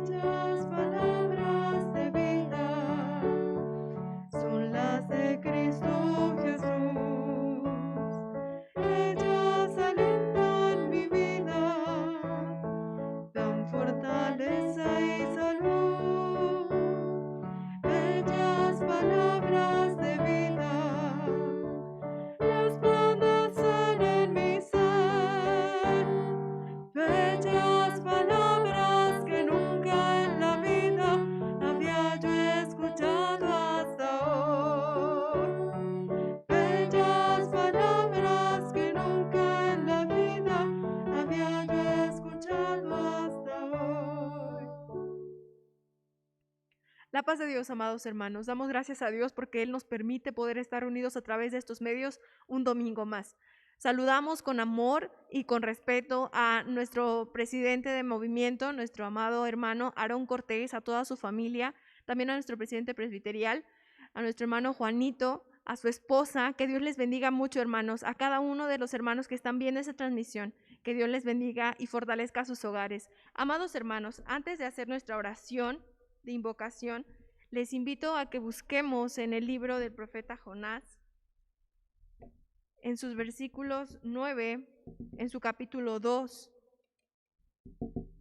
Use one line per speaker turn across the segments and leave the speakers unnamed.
bellas palabras de vida son las de Cristo Jesús. Ellas alientan mi vida, dan fortaleza y salud. Bellas palabras de vida resplandecen en mi ser. Bellas palabras que nunca en la vida había yo escuchado hasta hoy. Bellas palabras que nunca en la vida había yo escuchado hasta hoy. La paz de Dios, amados hermanos. Damos gracias a Dios porque Él nos permite poder estar unidos a través de estos medios un domingo más. Saludamos con amor y con respeto a nuestro presidente de movimiento, nuestro amado hermano Aarón Cortés, a toda su familia, también a nuestro presidente presbiterial, a nuestro hermano Juanito, a su esposa. Que Dios les bendiga mucho, hermanos, a cada uno de los hermanos que están viendo esta transmisión. Que Dios les bendiga y fortalezca sus hogares. Amados hermanos, antes de hacer nuestra oración de invocación, les invito a que busquemos en el libro del profeta Jonás, en sus versículos 9, en su capítulo 2.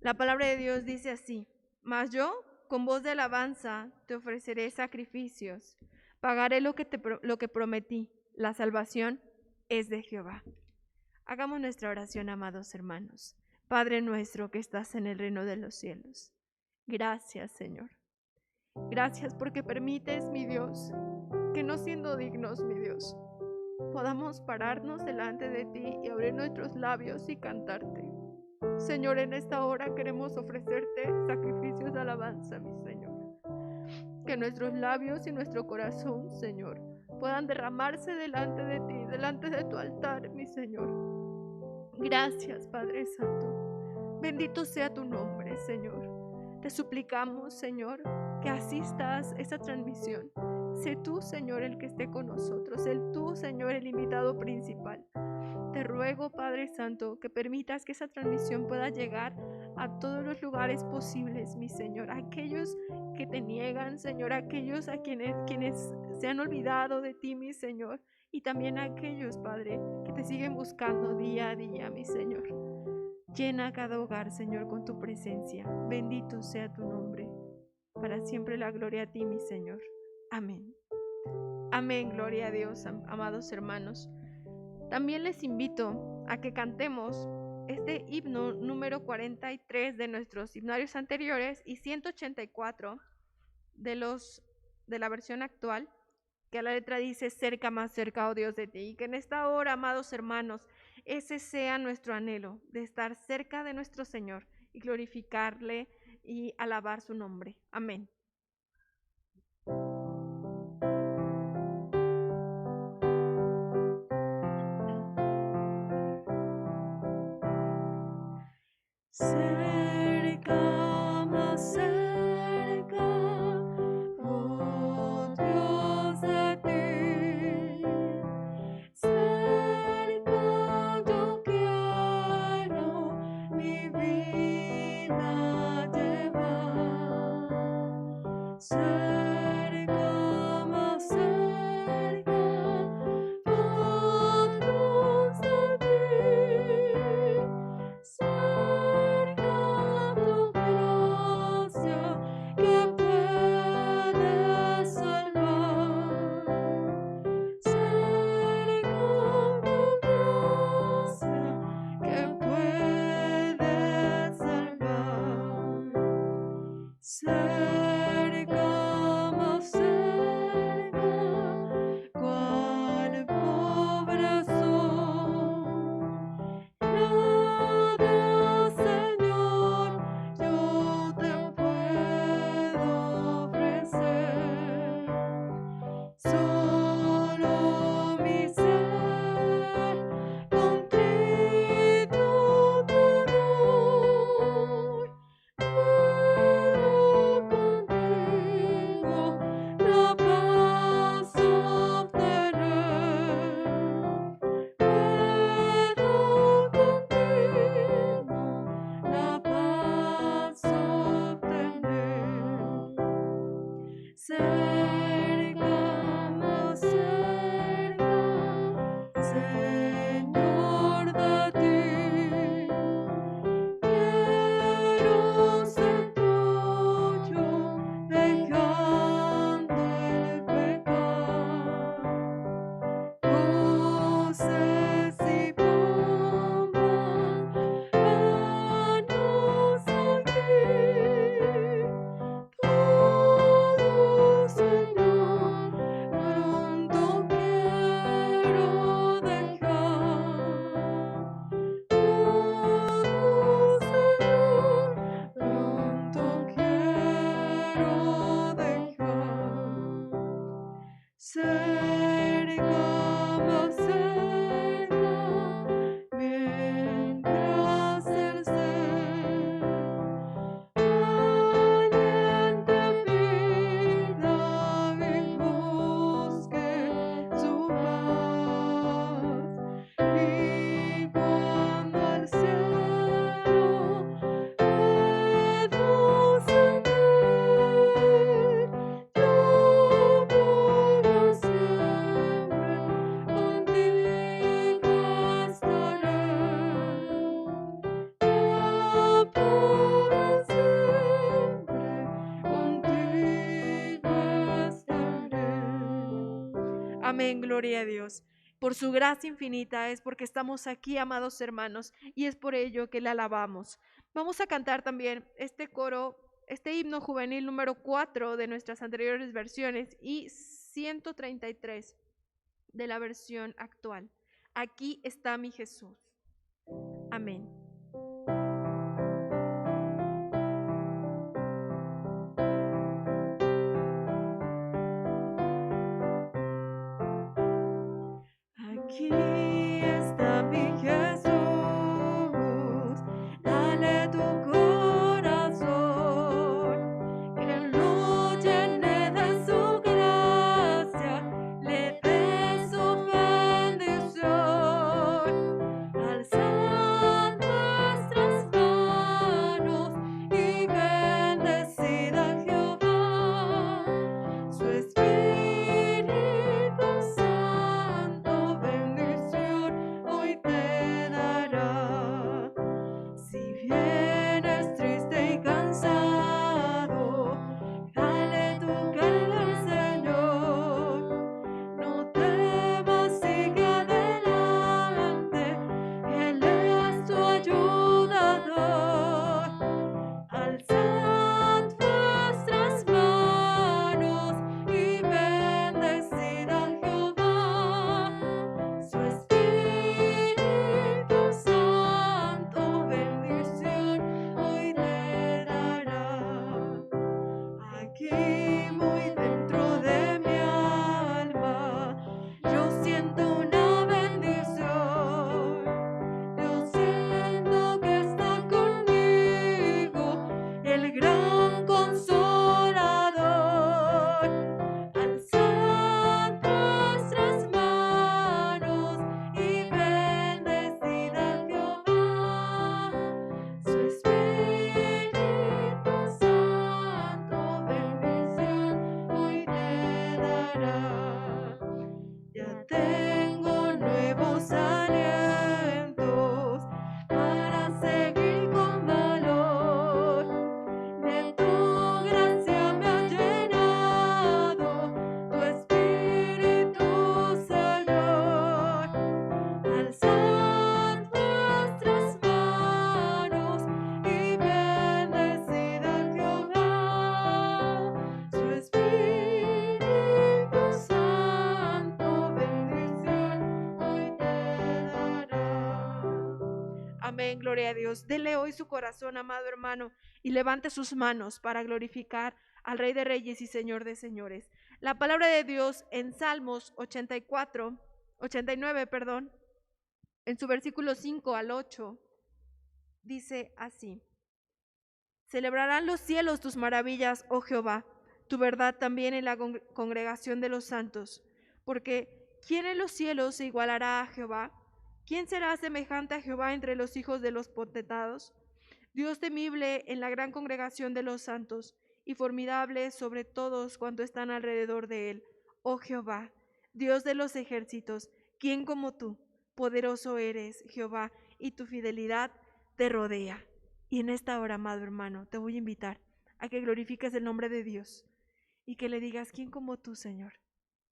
La palabra de Dios dice así: mas yo, con voz de alabanza, te ofreceré sacrificios, pagaré lo que prometí, la salvación es de Jehová. Hagamos nuestra oración, amados hermanos. Padre nuestro que estás en el reino de los cielos, gracias, Señor. Gracias porque permites, mi Dios, que no siendo dignos, mi Dios, podamos pararnos delante de ti y abrir nuestros labios y cantarte. Señor, en esta hora queremos ofrecerte sacrificios de alabanza, mi Señor. Que nuestros labios y nuestro corazón, Señor, puedan derramarse delante de ti, delante de tu altar, mi Señor. Gracias, Padre Santo. Bendito sea tu nombre, Señor. Te suplicamos, Señor, que asistas a esta transmisión. Sé tú, Señor, el que esté con nosotros. Sé tú, Señor, el invitado principal. Te ruego, Padre Santo, que permitas que esa transmisión pueda llegar a todos los lugares posibles, mi Señor. A aquellos que te niegan, Señor, a aquellos a quienes se han olvidado de ti, mi Señor. Y también a aquellos, Padre, que te siguen buscando día a día, mi Señor. Llena cada hogar, Señor, con tu presencia. Bendito sea tu nombre. Para siempre la gloria a ti, mi Señor. Amén. Amén, gloria a Dios, amados hermanos. También les invito a que cantemos este himno número 43 de nuestros himnarios anteriores y 184 de la versión actual, que a la letra dice: cerca, más cerca, oh Dios, de ti. Y que en esta hora, amados hermanos, ese sea nuestro anhelo, de estar cerca de nuestro Señor y glorificarle y alabar su nombre. Amén. Cerca, más cerca, oh Dios, de ti. Cerca yo quiero mi vida llevar. Cerca, más cerca, oh Dios, de ti. Cerca tu gracia que puede salvar. Cerca tu gracia que puede salvar. Cerca, más cerca, cual pobre soy. Nada, Señor, yo te puedo ofrecer. Solo mi ser contrito te doy. Puedo Amén, gloria a Dios. Por su gracia infinita es porque estamos aquí, amados hermanos, y es por ello que le alabamos. Vamos a cantar también este coro, este himno juvenil número 4 de nuestras anteriores versiones y 133 de la versión actual. Aquí está mi Jesús. Amén. Aquí está mi Jesús, dale tu corazón, que lo llene de su gracia, le dé su bendición. Alzad vuestras manos y bendecid a Jehová, su Espíritu Santo bendición hoy te dará. Si vienes triste y cansado, dale tu carga al Señor. No temas, sigue adelante, Él es tu ayudador. Alzad vuestras manos y bendecid a Jehová, su Espíritu Santo bendición hoy te dará. Aquí muy dentro de mi alma yo siento una bendición. Yo siento que está conmigo el gran Consolador. Alzad vuestras manos y bendecid a Jehová, su Espíritu Santo bendición hoy te dará. Ya tengo nuevos alientos para seguir con valor. De tu gracia me ha llenado tu Espíritu, Señor. Alzad vuestras manos y bendecid a Jehová, su Espíritu Santo bendición hoy te dará. Amén, gloria a Dios. Dele hoy su corazón, amado hermano, y levante sus manos para glorificar al Rey de Reyes y Señor de Señores. La palabra de Dios en Salmos 89, en su versículo 5 al 8, dice así: Celebrarán los cielos tus maravillas, oh Jehová, tu verdad también en la congregación de los santos. Porque ¿quién en los cielos se igualará a Jehová? ¿Quién será semejante a Jehová entre los hijos de los potentados? Dios temible en la gran congregación de los santos, y formidable sobre todos cuantos están alrededor de él. Oh Jehová, Dios de los ejércitos, ¿quién como tú? Poderoso eres, Jehová, y tu fidelidad te rodea. Y en esta hora, amado hermano, te voy a invitar a que glorifiques el nombre de Dios y que le digas: ¿quién como tú, Señor?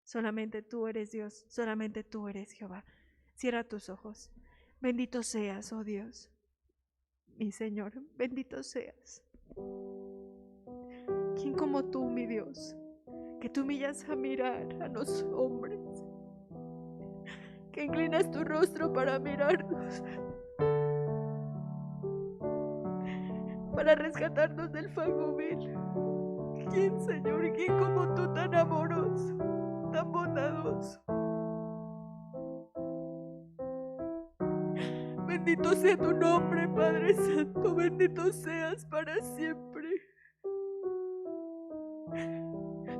Solamente tú eres Dios, solamente tú eres Jehová. Cierra tus ojos. Bendito seas, oh Dios, mi Señor, bendito seas. ¿Quién como tú, mi Dios, que tú humillas a mirar a los hombres, que inclinas tu rostro para mirarnos, para rescatarnos del fango vil? ¿Quién, Señor, quién como tú, tan amoroso, tan bondadoso? Bendito sea tu nombre, Padre Santo, bendito seas para siempre.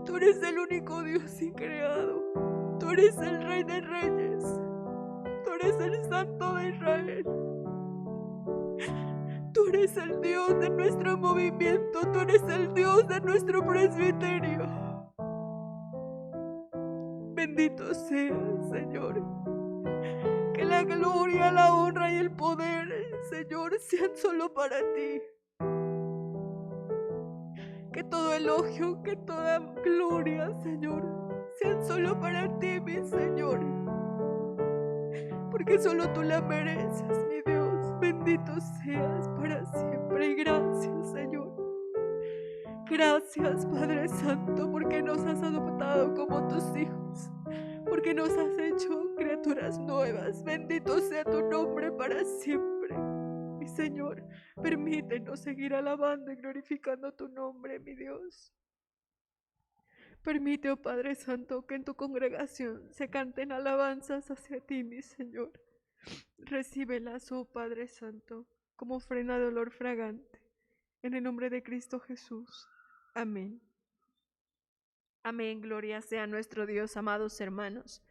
Tú eres el único Dios increado, tú eres el Rey de Reyes, tú eres el Santo de Israel, tú eres el Dios de nuestro movimiento, tú eres el Dios de nuestro presbiterio. Bendito seas, Señor. Que la gloria, la honra y el poder, Señor, sean solo para ti. Que todo elogio, que toda gloria, Señor, sean solo para ti, mi Señor, porque solo tú la mereces, mi Dios. Bendito seas para siempre. Gracias, Señor. Gracias, Padre Santo, porque nos has adoptado como tus hijos, porque nos has hecho criaturas nuevas. Bendito sea tu nombre para siempre. Mi Señor, permítenos seguir alabando y glorificando tu nombre, mi Dios. Permite, oh Padre Santo, que en tu congregación se canten alabanzas hacia ti, mi Señor. Recíbelas, oh Padre Santo, como ofrenda de olor fragante. En el nombre de Cristo Jesús. Amén. Amén, gloria sea nuestro Dios, amados hermanos.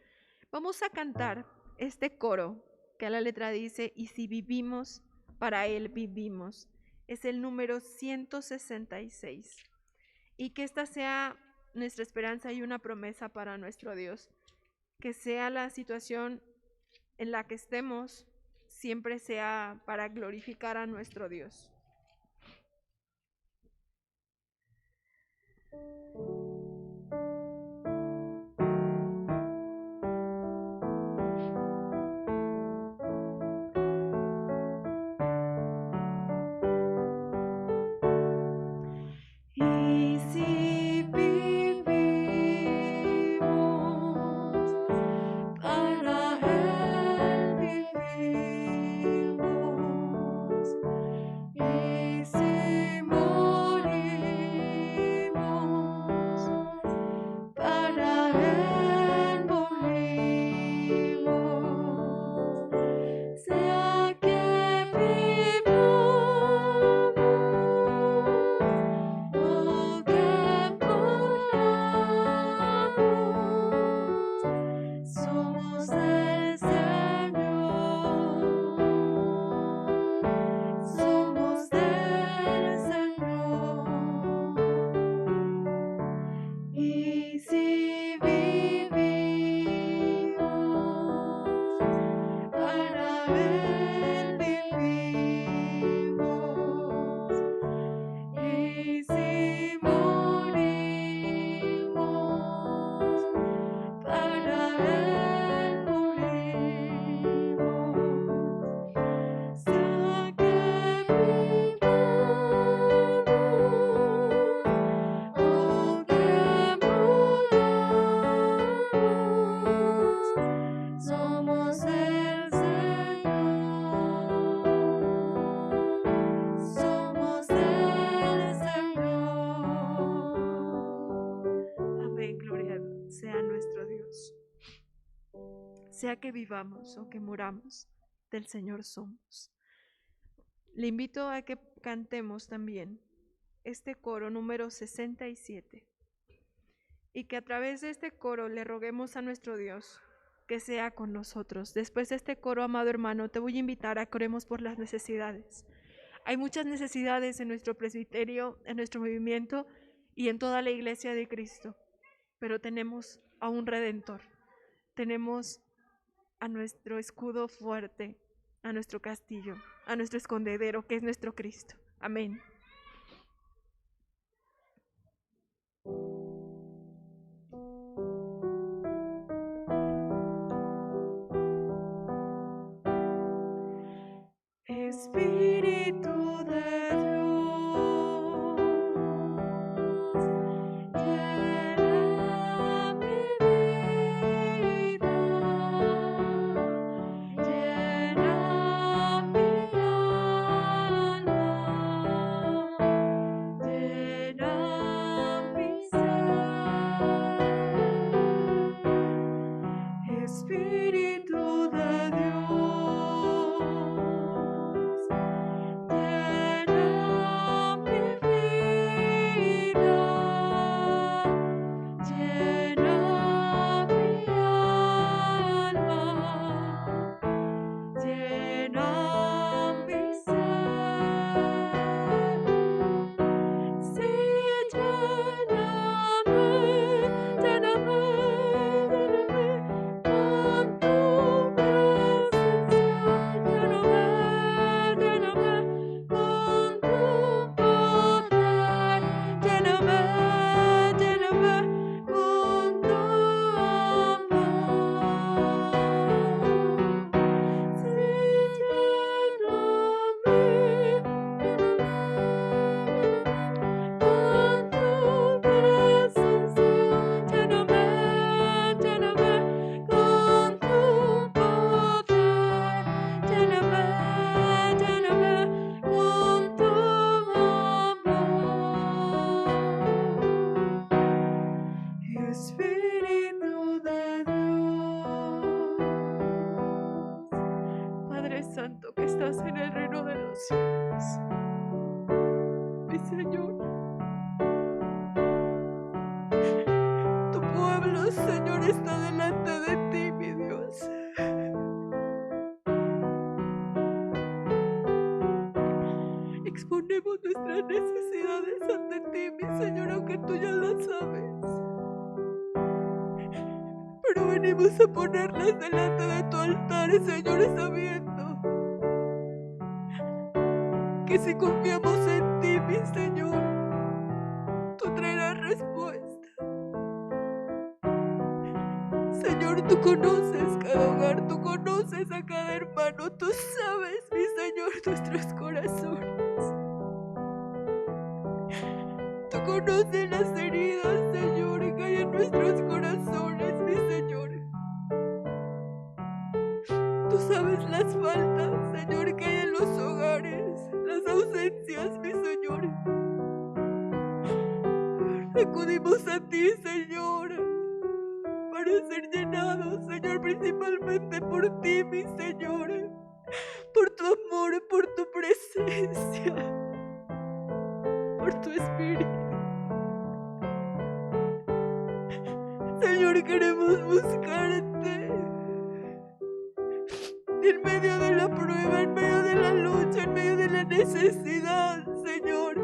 Vamos a cantar este coro que a la letra dice, y si vivimos, para Él vivimos. Es el número 166. Y que esta sea nuestra esperanza y una promesa para nuestro Dios. Que sea la situación en la que estemos, siempre sea para glorificar a nuestro Dios. Y si vivimos, para Él vivimos. Y si morimos, para Él morimos. Sea que vivamos o que muramos, somos del Señor, somos del Señor. Y si vivimos, para Él vivimos. Y si morimos, para Él morimos. Sea que vivamos o que muramos, somos el Señor, somos del Señor. Amén, gloria sea nuestro Dios. Sea que vivamos o que muramos, del Señor somos. Le invito a que cantemos también este coro número 67 y que a través de este coro le roguemos a nuestro Dios que sea con nosotros. Después de este coro, amado hermano, te voy a invitar a que oremos por las necesidades. Hay muchas necesidades en nuestro presbiterio, en nuestro movimiento y en toda la iglesia de Cristo, pero tenemos a un Redentor, tenemos a nuestro escudo fuerte, a nuestro castillo, a nuestro escondedero, que es nuestro Cristo. Amén. Espíritu de Dios, llena mi vida, llena mi alma, pueblo, Señor, está delante de ti, mi Dios. Exponemos nuestras necesidades ante ti, mi Señor, aunque tú ya las sabes. Pero venimos a ponerlas delante de tu altar, Señor, sabiendo que si confiamos en ti, mi Señor, tú traerás respuesta. Señor, tú conoces cada hogar, tú conoces a cada hermano, tú sabes, mi Señor, nuestros corazones. Tú conoces las heridas, Señor, que hay en nuestros corazones, mi Señor. Tú sabes las faltas, Señor, que hay en los hogares, las ausencias, mi Señor. Acudimos a ti, Señor, para ser llenados, Señor, principalmente por ti, mi Señor, por tu amor, por tu presencia, por tu Espíritu. Señor, queremos buscarte en medio de la prueba, en medio de la lucha, en medio de la necesidad, Señor.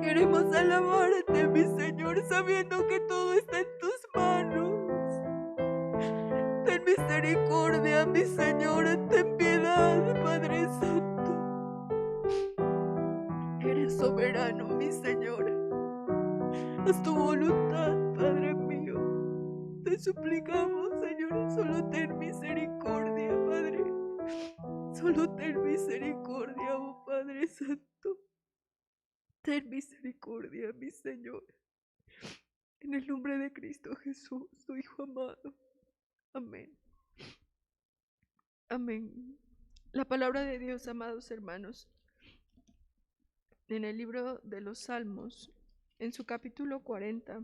Queremos alabarte, mi Señor, sabiendo que todo está en tus manos. Ten misericordia, mi Señor, ten piedad, Padre Santo. Eres soberano, mi Señor. Haz tu voluntad, Padre mío. Te suplicamos, Señor, solo ten misericordia, Padre. Solo ten misericordia, oh Padre Santo. Ten misericordia, mi Señor. En el nombre de Cristo Jesús, tu Hijo amado. Amén. Amén. La palabra de Dios, amados hermanos, en el libro de los Salmos, en su capítulo 40,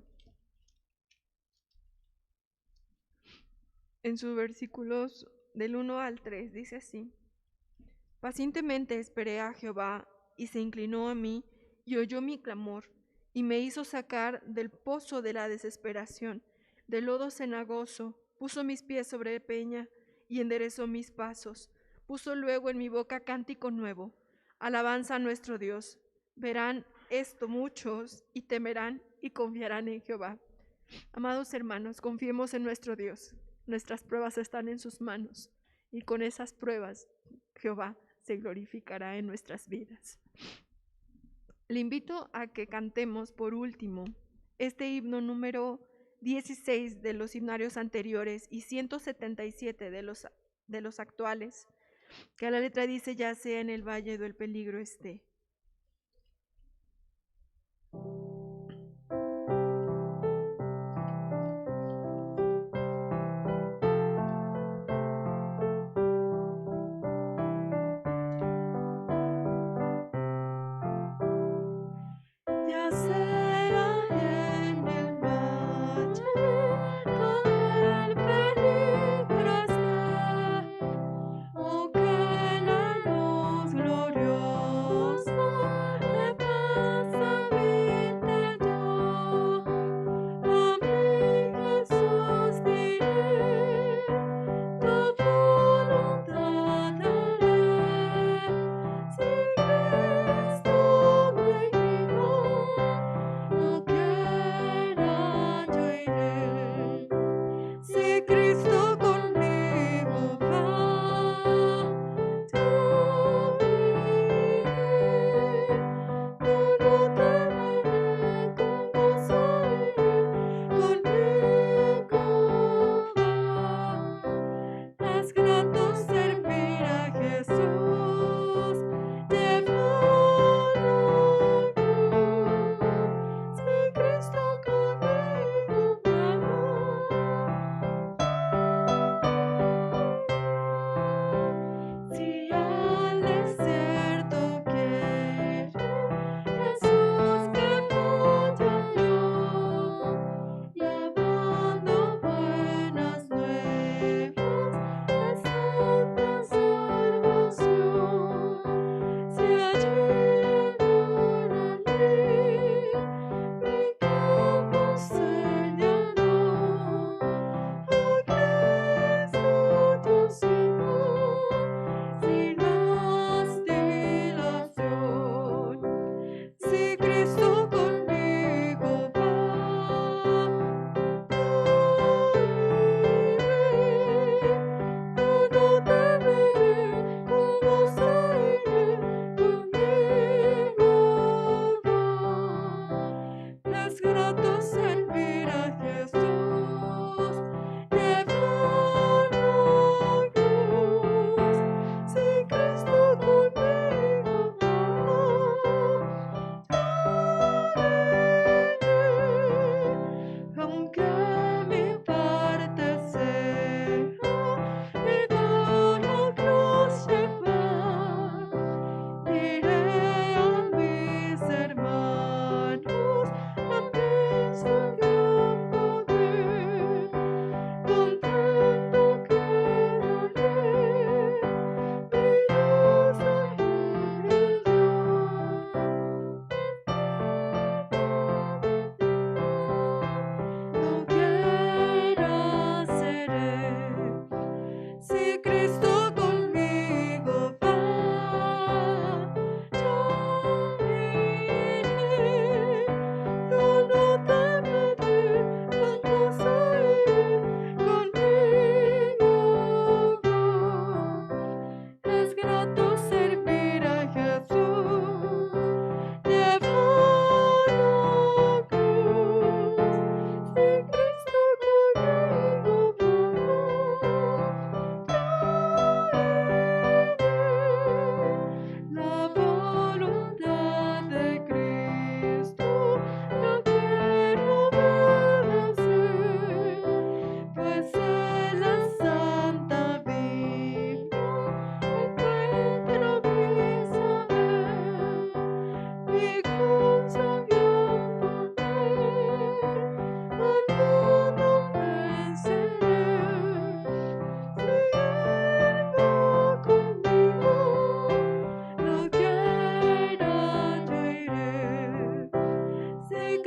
en sus versículos del 1 al 3, dice así: Pacientemente esperé a Jehová, y se inclinó a mí, y oyó mi clamor, y me hizo sacar del pozo de la desesperación, del lodo cenagoso. Puso mis pies sobre peña, y enderezó mis pasos. Puso luego en mi boca cántico nuevo, alabanza a nuestro Dios. Verán esto muchos, y temerán, y confiarán en Jehová. Amados hermanos, confiemos en nuestro Dios. Nuestras pruebas están en sus manos, y con esas pruebas Jehová se glorificará en nuestras vidas. Le invito a que cantemos por último este himno número 16 de los himnarios anteriores y 177 de los actuales, que la letra dice: ya sea en el valle del peligro esté.
Ya sea en el valle del peligro esté, o que la luz gloriosa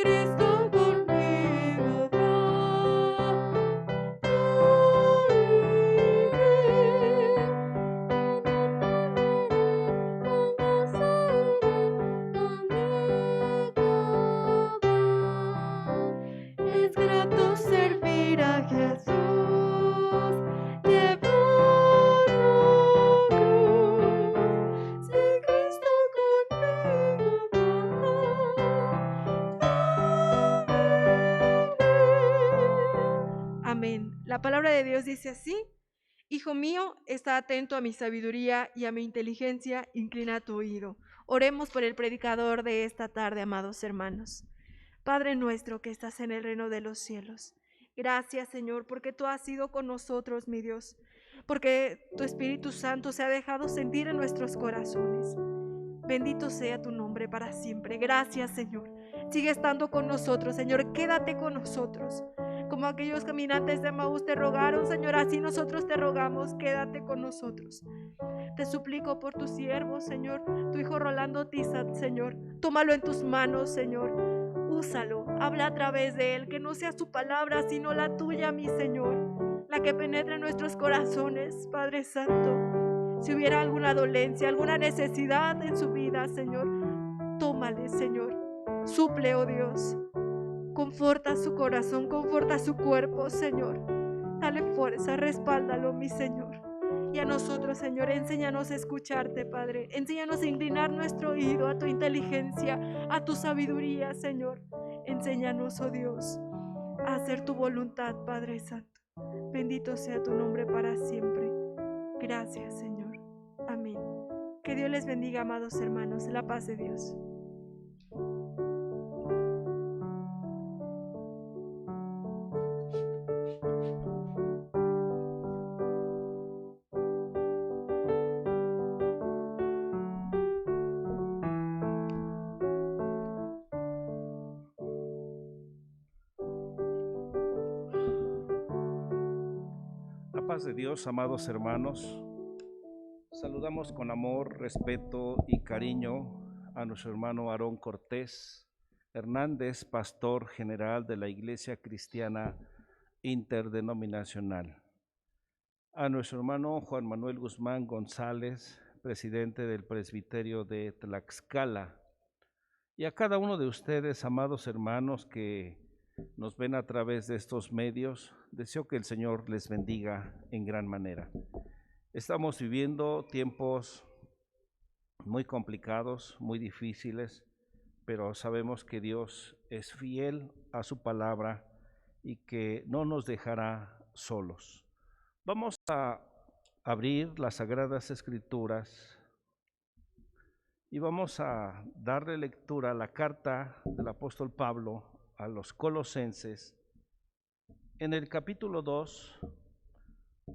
Cristo conmigo va. Es grato servir a Jesús, llevando cruz. Si Cristo conmigo va.
Amén. La palabra de Dios dice así: Hijo mío, está atento a mi sabiduría y a mi inteligencia, inclina tu oído. Oremos por el predicador de esta tarde, amados hermanos. Padre nuestro que estás en el reino de los cielos, gracias, Señor, porque tú has sido con nosotros, mi Dios, porque tu Espíritu Santo se ha dejado sentir en nuestros corazones. Bendito sea tu nombre para siempre. Gracias, Señor. Sigue estando con nosotros, Señor. Quédate con nosotros. Como aquellos caminantes de Emaús te rogaron, Señor, así nosotros te rogamos, quédate con nosotros. Te suplico por tu siervo, Señor, tu hijo Rolando Tizat, Señor. Tómalo en tus manos, Señor. Úsalo, habla a través de él, que no sea su palabra, sino la tuya, mi Señor, la que penetre en nuestros corazones, Padre Santo. Si hubiera alguna dolencia, alguna necesidad en su vida, Señor, tómale, Señor. Suple, oh Dios. Conforta su corazón, conforta su cuerpo, Señor. Dale fuerza, respáldalo, mi Señor. Y a nosotros, Señor, enséñanos a escucharte, Padre. Enséñanos a inclinar nuestro oído a tu inteligencia, a tu sabiduría, Señor. Enséñanos, oh Dios, a hacer tu voluntad, Padre Santo. Bendito sea tu nombre para siempre. Gracias, Señor. Amén. Que Dios les bendiga, amados hermanos. La paz de Dios.
La paz de Dios, amados hermanos. Saludamos con amor, respeto y cariño a nuestro hermano Aarón Cortés Hernández, pastor general de la Iglesia Cristiana Interdenominacional. A nuestro hermano Juan Manuel Guzmán González, presidente del presbiterio de Tlaxcala. Y a cada uno de ustedes, amados hermanos, que nos ven a través de estos medios, deseo que el Señor les bendiga en gran manera. Estamos viviendo tiempos muy complicados, muy difíciles, pero sabemos que Dios es fiel a su palabra y que no nos dejará solos. Vamos a abrir las Sagradas Escrituras y vamos a darle lectura a la carta del apóstol Pablo a los Colosenses, en el capítulo 2,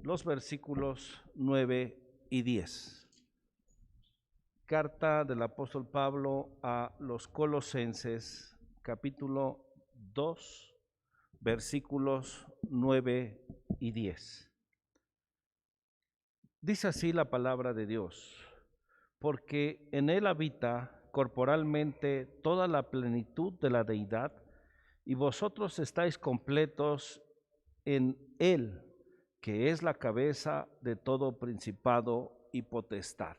los versículos 9 y 10. Carta del apóstol Pablo a los Colosenses, capítulo 2, versículos 9 y 10. Dice así la palabra de Dios: porque en él habita corporalmente toda la plenitud de la deidad, y vosotros estáis completos en él, que es la cabeza de todo principado y potestad.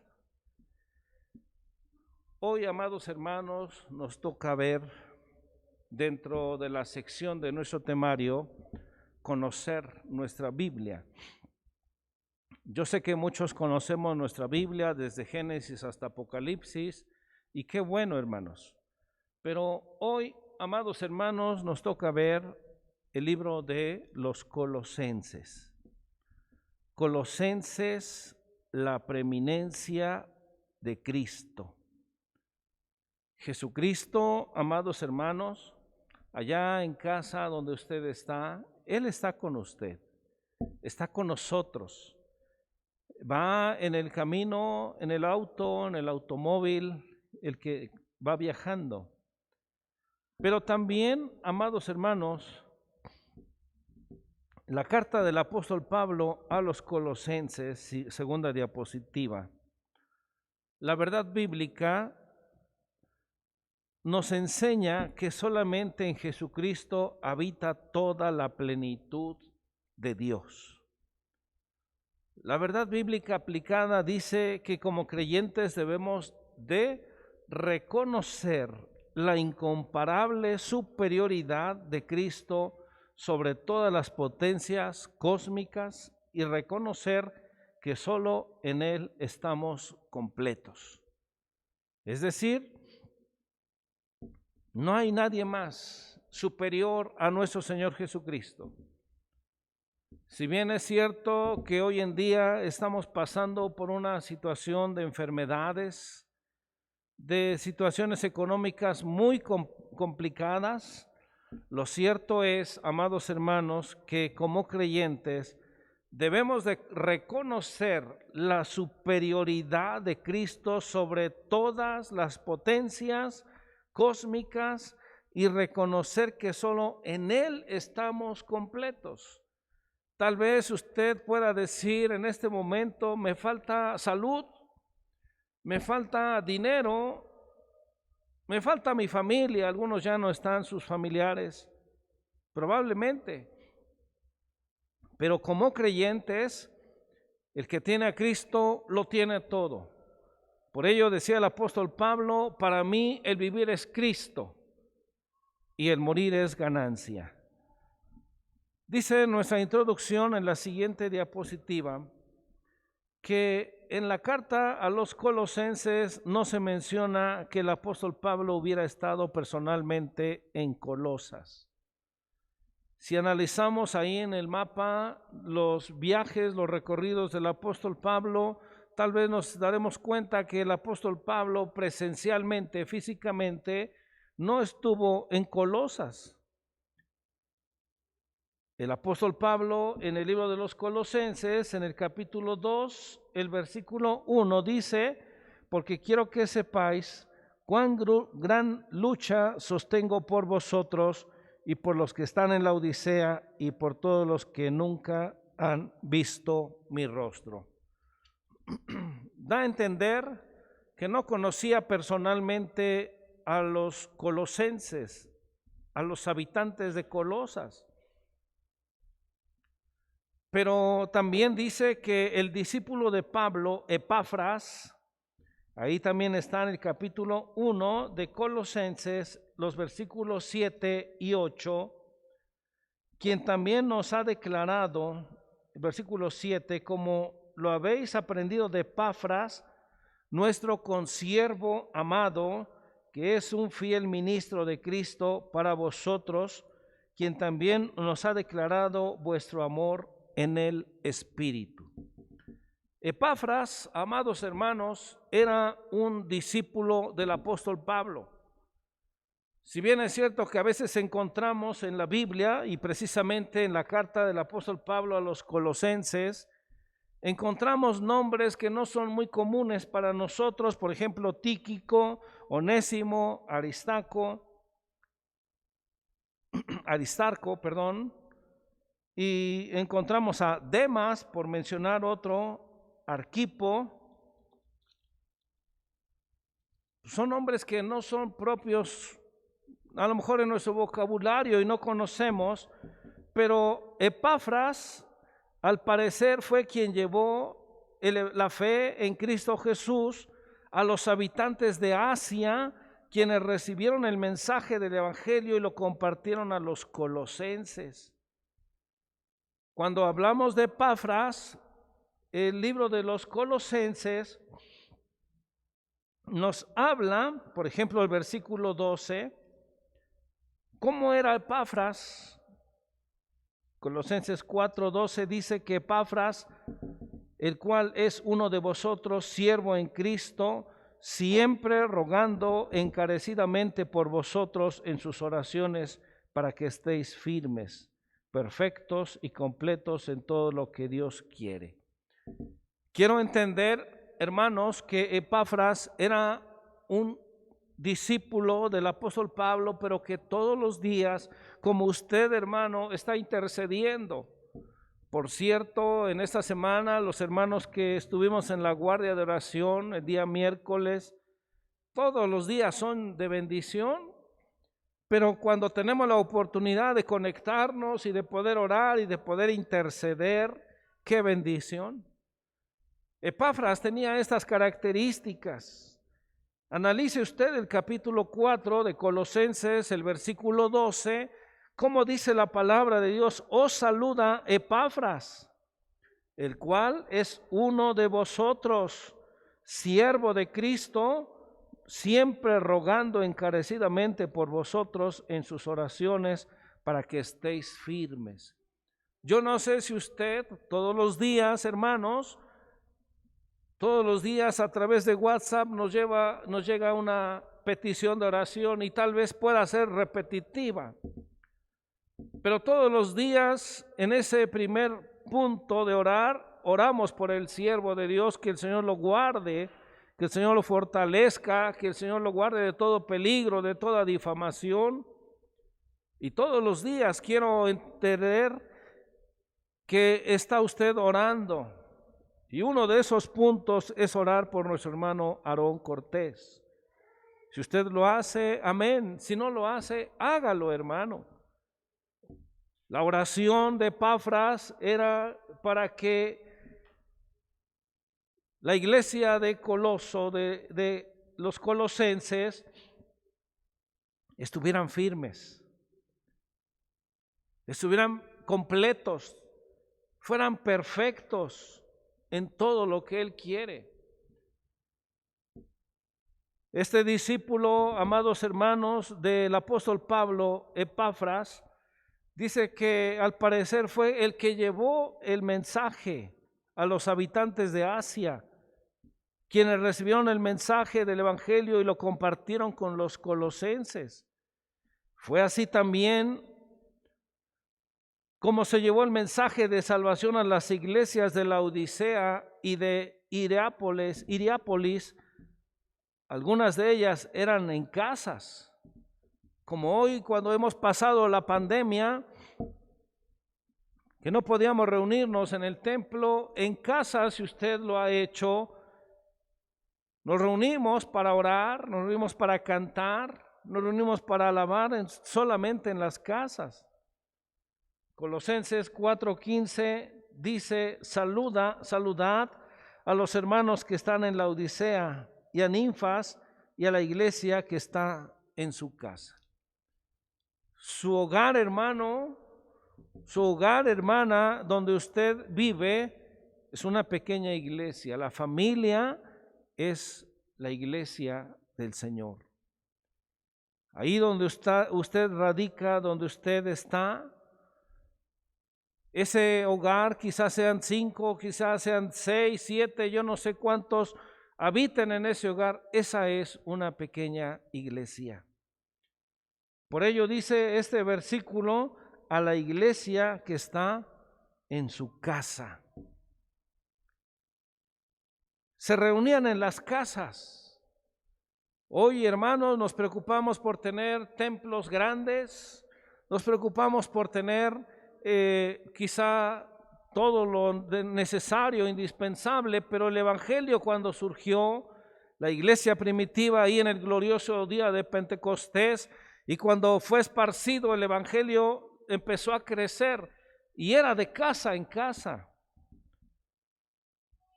Hoy, amados hermanos, nos toca ver dentro de la sección de nuestro temario, conocer nuestra Biblia. Yo sé que muchos conocemos nuestra Biblia desde Génesis hasta Apocalipsis, y qué bueno, hermanos. Pero hoy, amados hermanos, nos toca ver el libro de los Colosenses. Colosenses, la preeminencia de Cristo. Jesucristo, amados hermanos, allá en casa donde usted está, Él está con usted, está con nosotros. Va en el camino, en el auto, en el automóvil, el que va viajando. Pero también, amados hermanos, la carta del apóstol Pablo a los Colosenses, segunda diapositiva. La verdad bíblica nos enseña que solamente en Jesucristo habita toda la plenitud de Dios. La verdad bíblica aplicada dice que como creyentes debemos de reconocer la incomparable superioridad de Cristo sobre todas las potencias cósmicas y reconocer que solo en Él estamos completos. Es decir, no hay nadie más superior a nuestro Señor Jesucristo. Si bien es cierto que hoy en día estamos pasando por una situación de enfermedades, de situaciones económicas muy complicadas, lo cierto es, amados hermanos, que como creyentes debemos de reconocer la superioridad de Cristo sobre todas las potencias cósmicas y reconocer que solo en Él estamos completos. Tal vez usted pueda decir en este momento, me falta salud, me falta dinero, me falta mi familia. Algunos ya no están sus familiares, probablemente. Pero como creyentes, el que tiene a Cristo lo tiene todo. Por ello decía el apóstol Pablo, para mí el vivir es Cristo y el morir es ganancia. Dice nuestra introducción en la siguiente diapositiva que en la carta a los Colosenses no se menciona que el apóstol Pablo hubiera estado personalmente en Colosas. Si analizamos ahí en el mapa los viajes, los recorridos del apóstol Pablo, tal vez nos daremos cuenta que el apóstol Pablo presencialmente, físicamente, no estuvo en Colosas. El apóstol Pablo en el libro de los Colosenses, en el capítulo 2, el versículo 1 dice, porque quiero que sepáis cuán gran lucha sostengo por vosotros y por los que están en la Odisea y por todos los que nunca han visto mi rostro. Da a entender que no conocía personalmente a los colosenses, a los habitantes de Colosas. Pero también dice que el discípulo de Pablo, Epafras, ahí también está en el capítulo 1 de Colosenses, los versículos 7 y 8, quien también nos ha declarado, versículo 7, como lo habéis aprendido de Epafras, nuestro consiervo amado, que es un fiel ministro de Cristo para vosotros, quien también nos ha declarado vuestro amor en el Espíritu. Epafras, amados hermanos, era un discípulo del apóstol Pablo. Si bien es cierto que a veces encontramos en la Biblia y precisamente en la carta del apóstol Pablo a los Colosenses, encontramos nombres que no son muy comunes para nosotros, por ejemplo, Tíquico, Onésimo, Aristarco, y encontramos a Demas, por mencionar otro, Arquipo. Son nombres que no son propios, a lo mejor en nuestro vocabulario y no conocemos, pero Epafras, al parecer, fue quien llevó la fe en Cristo Jesús a los habitantes de Asia, quienes recibieron el mensaje del Evangelio y lo compartieron a los colosenses. Cuando hablamos de Epafras, el libro de los Colosenses nos habla, por ejemplo, el versículo 12, ¿cómo era Epafras? Colosenses 4:12 dice que Epafras, el cual es uno de vosotros, siervo en Cristo, siempre rogando encarecidamente por vosotros en sus oraciones para que estéis firmes, perfectos y completos en todo lo que Dios quiere. Quiero entender, hermanos, que Epafras era un discípulo del apóstol Pablo, pero que todos los días, como usted, hermano, está intercediendo. Por cierto, en esta semana, los hermanos que estuvimos en la guardia de oración el día miércoles, Todos los días son de bendición, pero cuando tenemos la oportunidad de conectarnos y de poder orar y de poder interceder, ¡qué bendición! Epafras tenía estas características. Analice usted el capítulo 4 de Colosenses, el versículo 12, cómo dice la palabra de Dios: os saluda Epafras, el cual es uno de vosotros, siervo de Cristo, siempre rogando encarecidamente por vosotros en sus oraciones para que estéis firmes. Yo no sé si usted todos los días, hermanos, todos los días a través de WhatsApp nos llega una petición de oración y tal vez pueda ser repetitiva, pero todos los días en ese primer punto de orar, oramos por el siervo de Dios, que el Señor lo guarde, que el Señor lo fortalezca, que el Señor lo guarde de todo peligro, de toda difamación. Y todos los días quiero entender que está usted orando. Y uno de esos puntos es orar por nuestro hermano Aarón Cortés. Si usted lo hace, amén. Si no lo hace, hágalo, hermano. La oración de Epafras era para que la iglesia de Coloso, de los colosenses, estuvieran firmes, estuvieran completos, fueran perfectos en todo lo que Él quiere. Este discípulo, amados hermanos, del apóstol Pablo, Epafras, dice que al parecer fue el que llevó el mensaje a los habitantes de Asia, quienes recibieron el mensaje del evangelio y lo compartieron con los colosenses. Fue así también como se llevó el mensaje de salvación a las iglesias de Laodicea y de Hierápolis. Algunas de ellas eran en casas, como hoy cuando hemos pasado la pandemia, que no podíamos reunirnos en el templo. En casa, si usted lo ha hecho, nos reunimos para orar, nos reunimos para cantar, nos reunimos para alabar solamente en las casas. Colosenses 4:15 dice: saludad a los hermanos que están en la Odisea y a Ninfas y a la iglesia que está en su casa. Su hogar, hermano, su hogar, hermana, donde usted vive, es una pequeña iglesia. La familia es la iglesia del Señor. Ahí donde usted radica, donde usted está, ese hogar, quizás sean 5, quizás sean 6, 7, yo no sé cuántos habiten en ese hogar. Esa es una pequeña iglesia. Por ello dice este versículo: a la iglesia que está en su casa. Se reunían en las casas. Hoy, hermanos, nos preocupamos por tener templos grandes, nos preocupamos por tener quizá todo lo necesario, indispensable, pero el evangelio, cuando surgió, la iglesia primitiva ahí en el glorioso día de Pentecostés, y cuando fue esparcido el evangelio, empezó a crecer y era de casa en casa.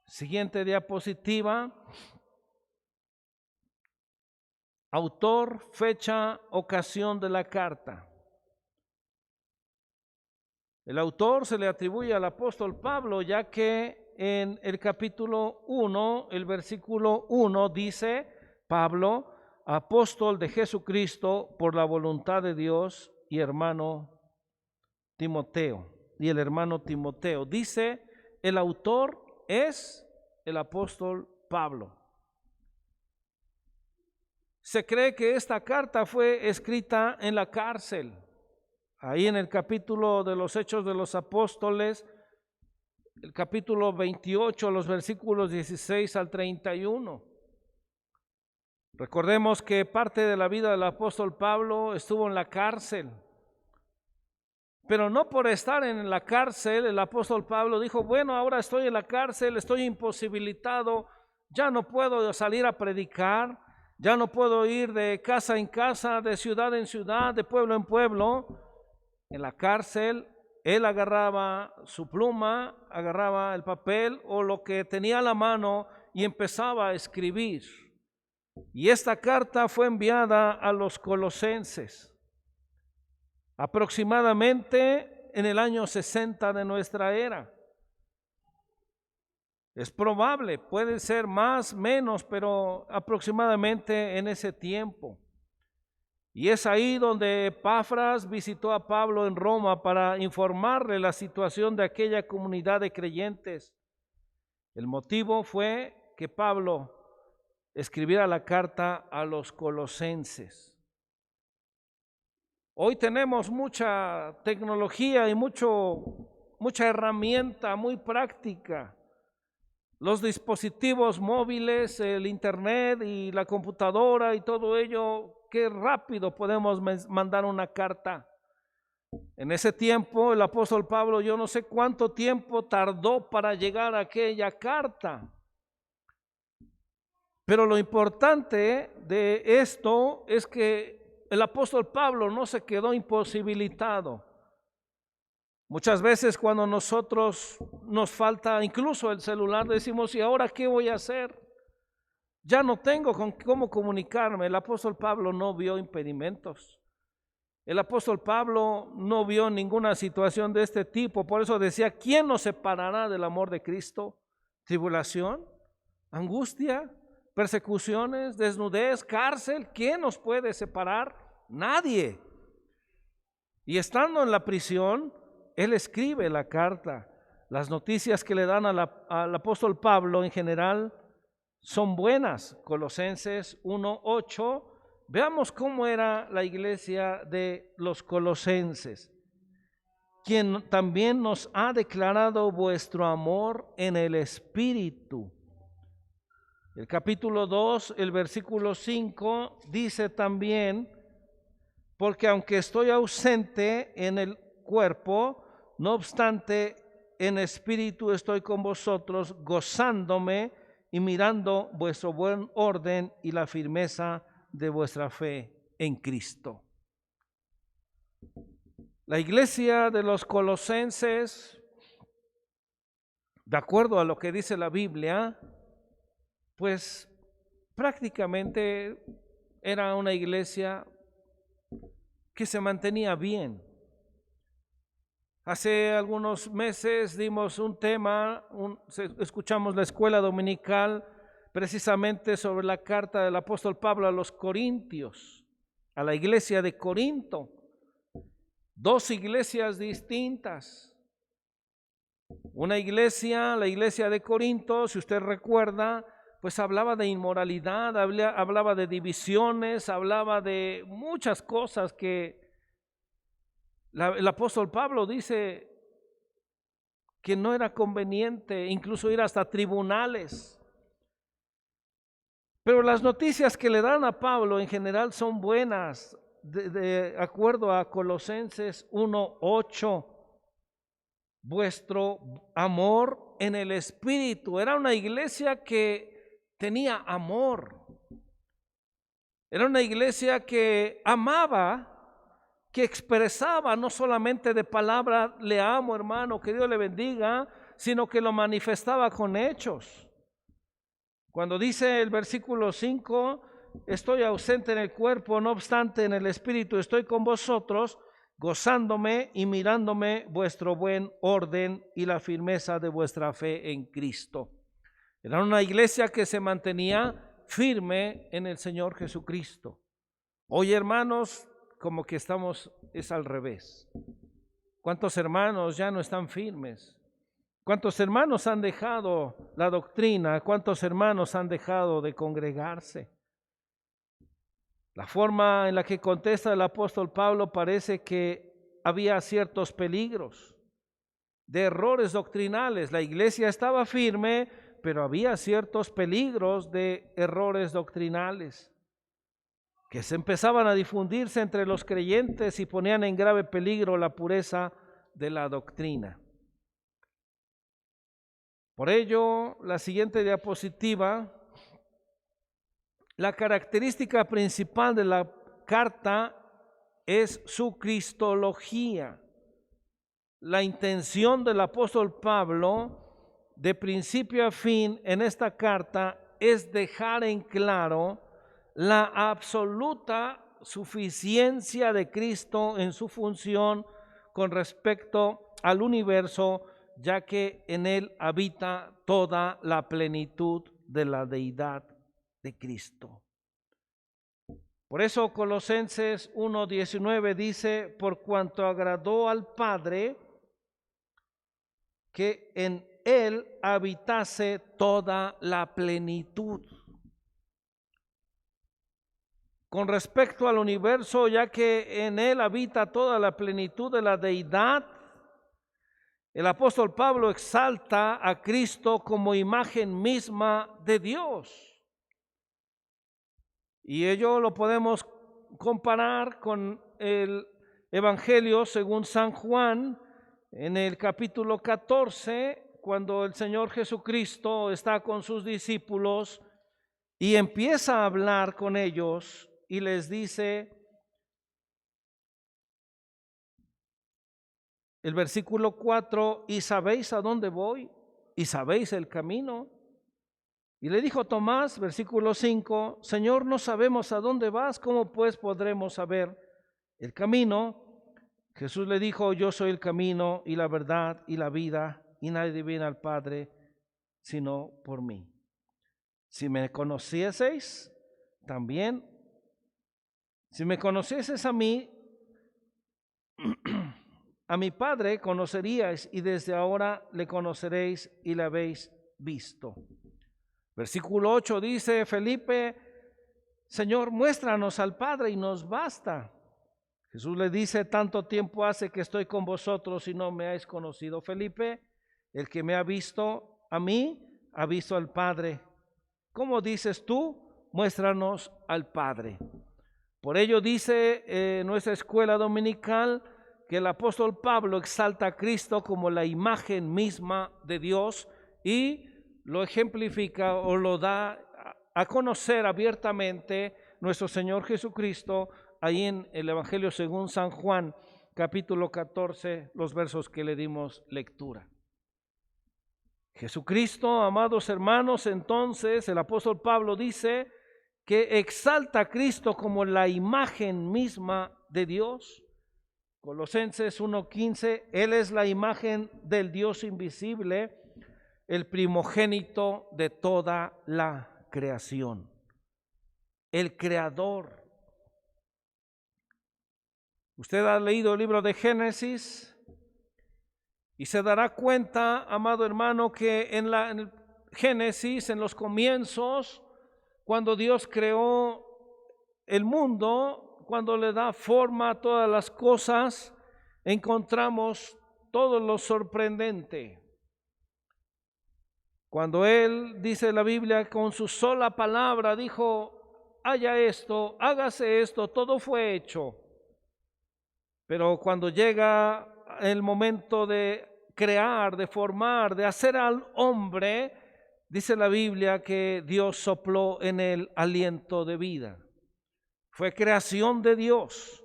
Siguiente diapositiva. Autor, fecha, ocasión de la carta. El autor se le atribuye al apóstol Pablo, ya que en el capítulo 1, el versículo 1 dice: Pablo, apóstol de Jesucristo por la voluntad de Dios, y hermano Timoteo. Y el hermano Timoteo. Dice, el autor es el apóstol Pablo. Se cree que esta carta fue escrita en la cárcel. Ahí en el capítulo de los Hechos de los Apóstoles, el capítulo 28, los versículos 16 al 31. Recordemos que parte de la vida del apóstol Pablo estuvo en la cárcel. Pero no por estar en la cárcel, el apóstol Pablo dijo: bueno, ahora estoy en la cárcel, estoy imposibilitado, ya no puedo salir a predicar, Ya no puedo ir de casa en casa, de ciudad en ciudad, de pueblo en pueblo. En la cárcel, él agarraba su pluma, agarraba el papel o lo que tenía a la mano y empezaba a escribir. Y esta carta fue enviada a los colosenses, aproximadamente en el año 60 de nuestra era. Es probable, puede ser más, menos, pero aproximadamente en ese tiempo. Y es ahí donde Epafras visitó a Pablo en Roma para informarle la situación de aquella comunidad de creyentes. El motivo fue que Pablo escribiera la carta a los colosenses. Hoy tenemos mucha tecnología y mucha herramienta muy práctica. Los dispositivos móviles, el internet y la computadora y todo ello, qué rápido podemos mandar una carta. En ese tiempo el apóstol Pablo, yo no sé cuánto tiempo tardó para llegar a aquella carta. Pero lo importante de esto es que el apóstol Pablo no se quedó imposibilitado. Muchas veces cuando nosotros nos falta incluso el celular, decimos, ¿y ahora qué voy a hacer? Ya no tengo cómo comunicarme. El apóstol Pablo no vio impedimentos. El apóstol Pablo no vio ninguna situación de este tipo. Por eso decía, ¿quién nos separará del amor de Cristo? ¿Tribulación? ¿Angustia? ¿Persecuciones? ¿Desnudez? ¿Cárcel? ¿Quién nos puede separar? Nadie. Y estando en la prisión, él escribe la carta. Las noticias que le dan al apóstol Pablo en general son buenas. Colosenses 1:8. Veamos cómo era la iglesia de los colosenses. Quien también nos ha declarado vuestro amor en el Espíritu. El capítulo 2, el versículo 5 dice también, porque aunque estoy ausente en el cuerpo, no obstante, en espíritu estoy con vosotros, gozándome y mirando vuestro buen orden y la firmeza de vuestra fe en Cristo. La iglesia de los colosenses, de acuerdo a lo que dice la Biblia, pues prácticamente era una iglesia que se mantenía bien. Hace algunos meses dimos un tema, escuchamos la escuela dominical precisamente sobre la carta del apóstol Pablo a los Corintios, a la iglesia de Corinto. Dos iglesias distintas. Una iglesia, la iglesia de Corinto, si usted recuerda, pues hablaba de inmoralidad, hablaba de divisiones, hablaba de muchas cosas que el apóstol Pablo dice que no era conveniente incluso ir hasta tribunales. Pero las noticias que le dan a Pablo en general son buenas, de acuerdo a Colosenses 1:8. Vuestro amor en el Espíritu. Era una iglesia que tenía amor. Era una iglesia que amaba, que expresaba no solamente de palabra, le amo hermano, que Dios le bendiga, sino que lo manifestaba con hechos. Cuando dice el versículo 5, estoy ausente en el cuerpo, no obstante en el espíritu estoy con vosotros, gozándome y mirándome vuestro buen orden y la firmeza de vuestra fe en Cristo. Era una iglesia que se mantenía firme en el Señor Jesucristo. Hoy, hermanos, como que es al revés. ¿Cuántos hermanos ya no están firmes? ¿Cuántos hermanos han dejado la doctrina? ¿Cuántos hermanos han dejado de congregarse? La forma en la que contesta el apóstol Pablo parece que había ciertos peligros de errores doctrinales. La iglesia estaba firme, pero había ciertos peligros de errores doctrinales que se empezaban a difundirse entre los creyentes y ponían en grave peligro la pureza de la doctrina. Por ello, la siguiente diapositiva La característica principal de la carta es su cristología. La intención del apóstol Pablo, de principio a fin, en esta carta, es dejar en claro la absoluta suficiencia de Cristo en su función con respecto al universo, ya que en él habita toda la plenitud de la deidad de Cristo. Por eso Colosenses 1:19 dice: por cuanto agradó al Padre que en él habitase toda la plenitud. Con respecto al universo, ya que en él habita toda la plenitud de la deidad, el apóstol Pablo exalta a Cristo como imagen misma de Dios. Y ello lo podemos comparar con el Evangelio según San Juan, en el capítulo 14, cuando el Señor Jesucristo está con sus discípulos y empieza a hablar con ellos y les dice, el versículo 4, ¿y sabéis a dónde voy? ¿Y sabéis el camino? Y le dijo Tomás, versículo 5, Señor, no sabemos a dónde vas, ¿cómo pues podremos saber el camino? Jesús le dijo, yo soy el camino y la verdad y la vida, y nadie viene al Padre sino por mí. Si me conocieseis, también, si me conocieseis a mí, a mi Padre conoceríais, y desde ahora le conoceréis y le habéis visto. Versículo 8 dice, Felipe, Señor, muéstranos al Padre y nos basta. Jesús le dice, tanto tiempo hace que estoy con vosotros y no me habéis conocido. Felipe, el que me ha visto a mí, ha visto al Padre. ¿Cómo dices tú? Muéstranos al Padre. Por ello dice nuestra escuela dominical que el apóstol Pablo exalta a Cristo como la imagen misma de Dios y lo ejemplifica o lo da a conocer abiertamente nuestro Señor Jesucristo ahí en el Evangelio según San Juan, capítulo 14, los versos que le dimos lectura. Jesucristo, amados hermanos, entonces el apóstol Pablo dice que exalta a Cristo como la imagen misma de Dios. Colosenses 1:15, Él es la imagen del Dios invisible, el primogénito de toda la creación, el creador. Usted ha leído el libro de Génesis y se dará cuenta, amado hermano, que en el Génesis, en los comienzos, cuando Dios creó el mundo, cuando le da forma a todas las cosas, encontramos todo lo sorprendente. Cuando Él, dice la Biblia, con su sola palabra dijo, haya esto, hágase esto, todo fue hecho. Pero cuando llega el momento de crear, de formar, de hacer al hombre, dice la Biblia que Dios sopló en él aliento de vida. Fue creación de Dios.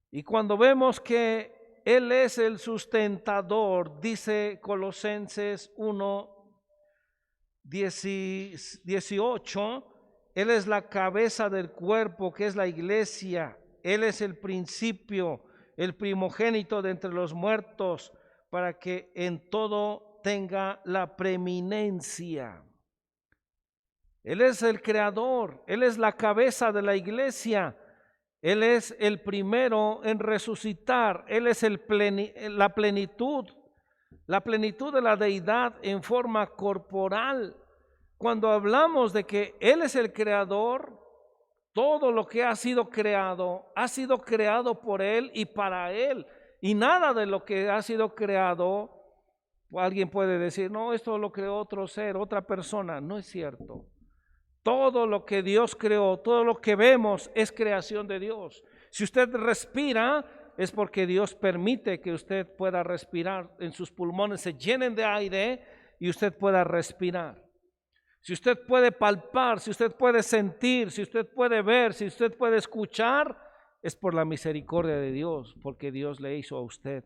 Y cuando vemos que Él es el sustentador, dice Colosenses 1:18, Él es la cabeza del cuerpo que es la iglesia. Él es el principio, el primogénito de entre los muertos, para que en todo tenga la preeminencia. Él es el creador, Él es la cabeza de la iglesia, Él es el primero en resucitar, Él es la plenitud de la deidad en forma corporal. Cuando hablamos de que Él es el creador, todo lo que ha sido creado por Él y para Él. Y nada de lo que ha sido creado, alguien puede decir, no, esto lo creó otro ser, otra persona. No es cierto. Todo lo que Dios creó, todo lo que vemos es creación de Dios. Si usted respira, es porque Dios permite que usted pueda respirar, en sus pulmones se llenen de aire y usted pueda respirar. Si usted puede palpar, si usted puede sentir, si usted puede ver, si usted puede escuchar, es por la misericordia de Dios, porque Dios le hizo a usted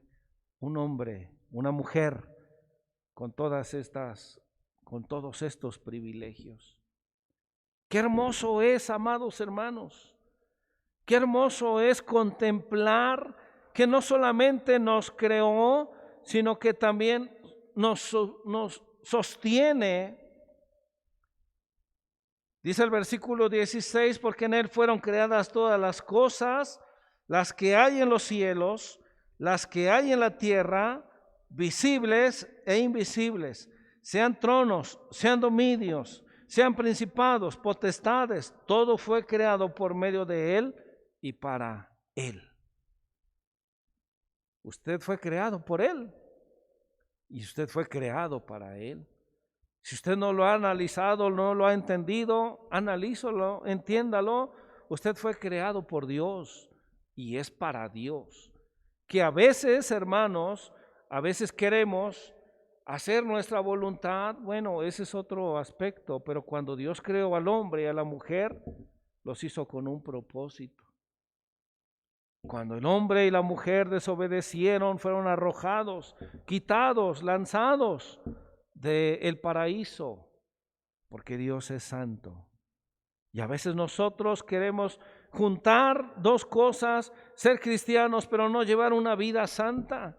un hombre, una mujer, con todos estos privilegios. Qué hermoso es, amados hermanos, qué hermoso es contemplar que no solamente nos creó, sino que también nos sostiene. Dice el versículo 16, porque en Él fueron creadas todas las cosas, las que hay en los cielos, las que hay en la tierra, visibles e invisibles, sean tronos, sean dominios, sean principados, potestades, todo fue creado por medio de Él y para Él. Usted fue creado por Él y usted fue creado para Él. Si usted no lo ha analizado, no lo ha entendido, analízalo, entiéndalo. Usted fue creado por Dios y es para Dios. Que a veces, hermanos, a veces queremos hacer nuestra voluntad. Bueno, ese es otro aspecto, pero cuando Dios creó al hombre y a la mujer, los hizo con un propósito. Cuando el hombre y la mujer desobedecieron, fueron arrojados, quitados, lanzados del paraíso, porque Dios es santo. Y a veces nosotros queremos juntar dos cosas, ser cristianos, pero no llevar una vida santa.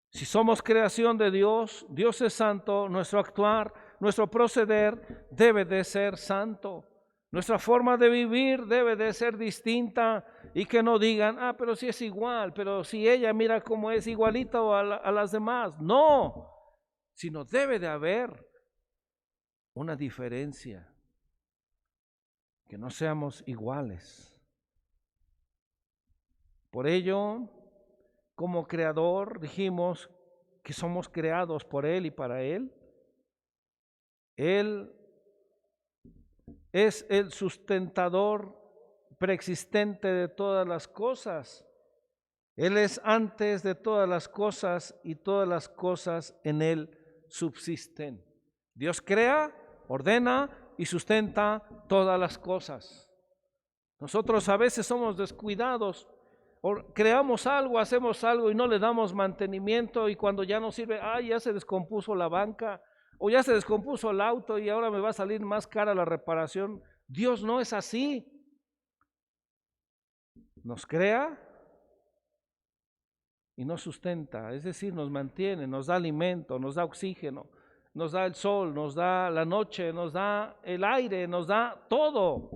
Si somos creación de Dios, Dios es santo, nuestro actuar, nuestro proceder debe de ser santo. Nuestra forma de vivir debe de ser distinta y que no digan, pero si es igual, pero si ella mira cómo es igualita a las demás. No, sino debe de haber una diferencia, que no seamos iguales. Por ello, como creador, dijimos que somos creados por Él y para Él. Él es el sustentador preexistente de todas las cosas. Él es antes de todas las cosas y todas las cosas en Él subsisten. Dios crea, ordena y sustenta todas las cosas. Nosotros a veces somos descuidados, creamos algo, hacemos algo y no le damos mantenimiento, y cuando ya no sirve, ya se descompuso la banca o ya se descompuso el auto y ahora me va a salir más cara la reparación. Dios no es así. Nos crea y nos sustenta, es decir, nos mantiene, nos da alimento, nos da oxígeno, nos da el sol, nos da la noche, nos da el aire, nos da todo.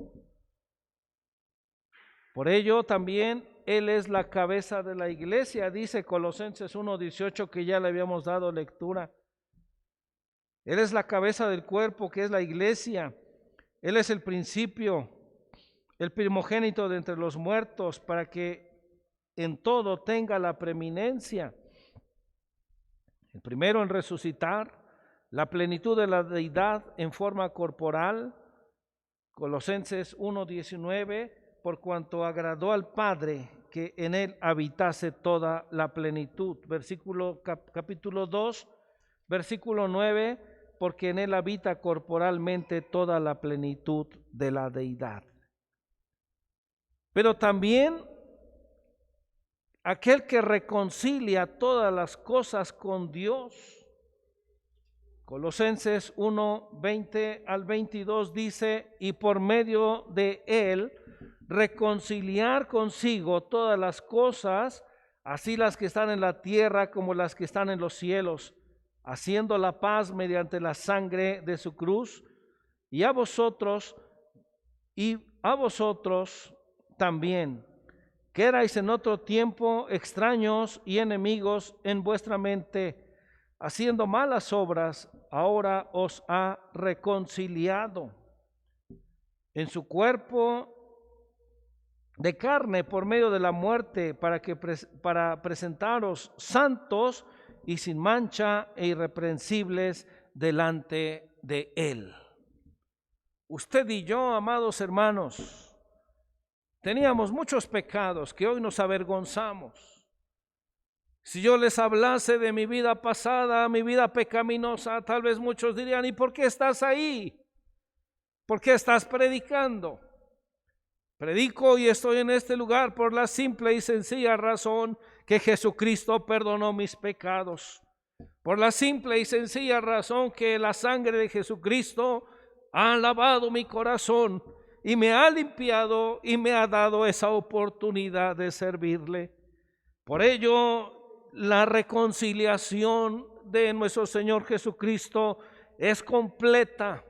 Por ello también Él es la cabeza de la iglesia, dice Colosenses 1:18, que ya le habíamos dado lectura. Él es la cabeza del cuerpo, que es la iglesia. Él es el principio, el primogénito de entre los muertos, para que en todo tenga la preeminencia. El primero en resucitar, la plenitud de la deidad en forma corporal. Colosenses 1:19, por cuanto agradó al Padre que en Él habitase toda la plenitud. Capítulo 2, versículo 9, porque en Él habita corporalmente toda la plenitud de la deidad. Pero también aquel que reconcilia todas las cosas con Dios. Colosenses 1:20 al 22 dice, y por medio de Él reconciliar consigo todas las cosas, así las que están en la tierra como las que están en los cielos, haciendo la paz mediante la sangre de su cruz, y a vosotros también, que erais en otro tiempo extraños y enemigos en vuestra mente, haciendo malas obras, ahora os ha reconciliado en su cuerpo de carne por medio de la muerte, para presentaros santos y sin mancha e irreprensibles delante de Él. Usted y yo, amados hermanos, teníamos muchos pecados que hoy nos avergonzamos. Si yo les hablase de mi vida pasada, mi vida pecaminosa, tal vez muchos dirían, ¿y por qué estás ahí? ¿Por qué estás predicando? Predico y estoy en este lugar por la simple y sencilla razón que Jesucristo perdonó mis pecados. Por la simple y sencilla razón que la sangre de Jesucristo ha lavado mi corazón y me ha limpiado y me ha dado esa oportunidad de servirle. Por ello, la reconciliación de nuestro Señor Jesucristo es completa.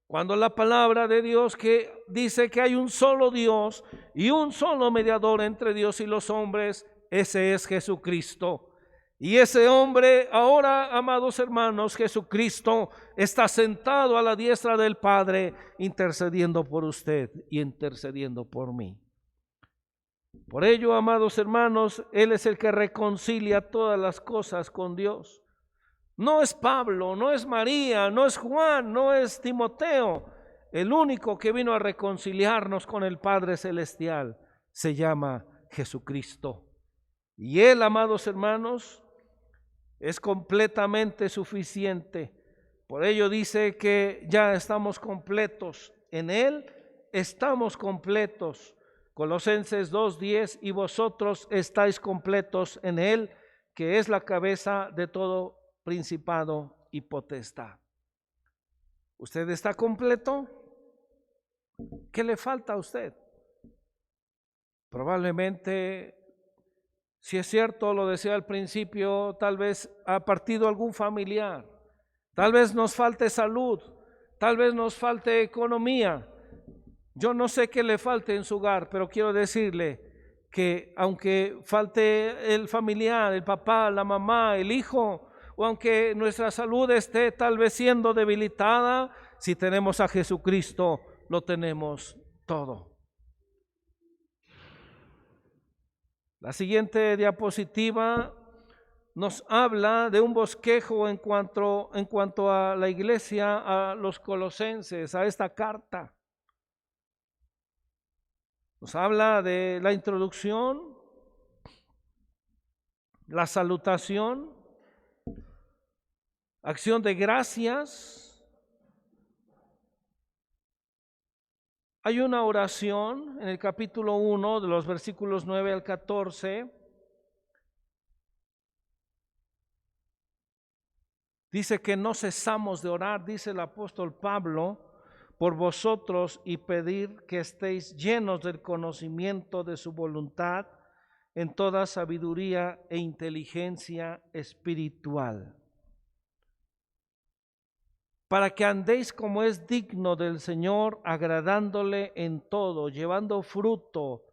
Cuando la palabra de Dios que dice que hay un solo Dios y un solo mediador entre Dios y los hombres, ese es Jesucristo. Y ese hombre ahora, amados hermanos, Jesucristo está sentado a la diestra del Padre, intercediendo por usted y intercediendo por mí. Por ello, amados hermanos, Él es el que reconcilia todas las cosas con Dios. No es Pablo, no es María, no es Juan, no es Timoteo. El único que vino a reconciliarnos con el Padre Celestial se llama Jesucristo. Y Él, amados hermanos, es completamente suficiente. Por ello dice que ya estamos completos. En Él estamos completos. Colosenses 2:10, y vosotros estáis completos en Él, que es la cabeza de todo principado y potestad. ¿Usted está completo? ¿Qué le falta a usted? Probablemente, si es cierto, lo decía al principio, tal vez ha partido algún familiar, tal vez nos falte salud, tal vez nos falte economía. Yo no sé qué le falte en su hogar, pero quiero decirle que aunque falte el familiar, el papá, la mamá, el hijo, o aunque nuestra salud esté tal vez siendo debilitada, si tenemos a Jesucristo, lo tenemos todo. La siguiente diapositiva nos habla de un bosquejo en cuanto a la iglesia, a los colosenses, a esta carta. Nos habla de la introducción, la salutación, acción de gracias. Hay una oración en el capítulo 1 de los versículos 9 al 14. Dice que no cesamos de orar, dice el apóstol Pablo, por vosotros y pedir que estéis llenos del conocimiento de su voluntad en toda sabiduría e inteligencia espiritual, para que andéis como es digno del Señor, agradándole en todo, llevando fruto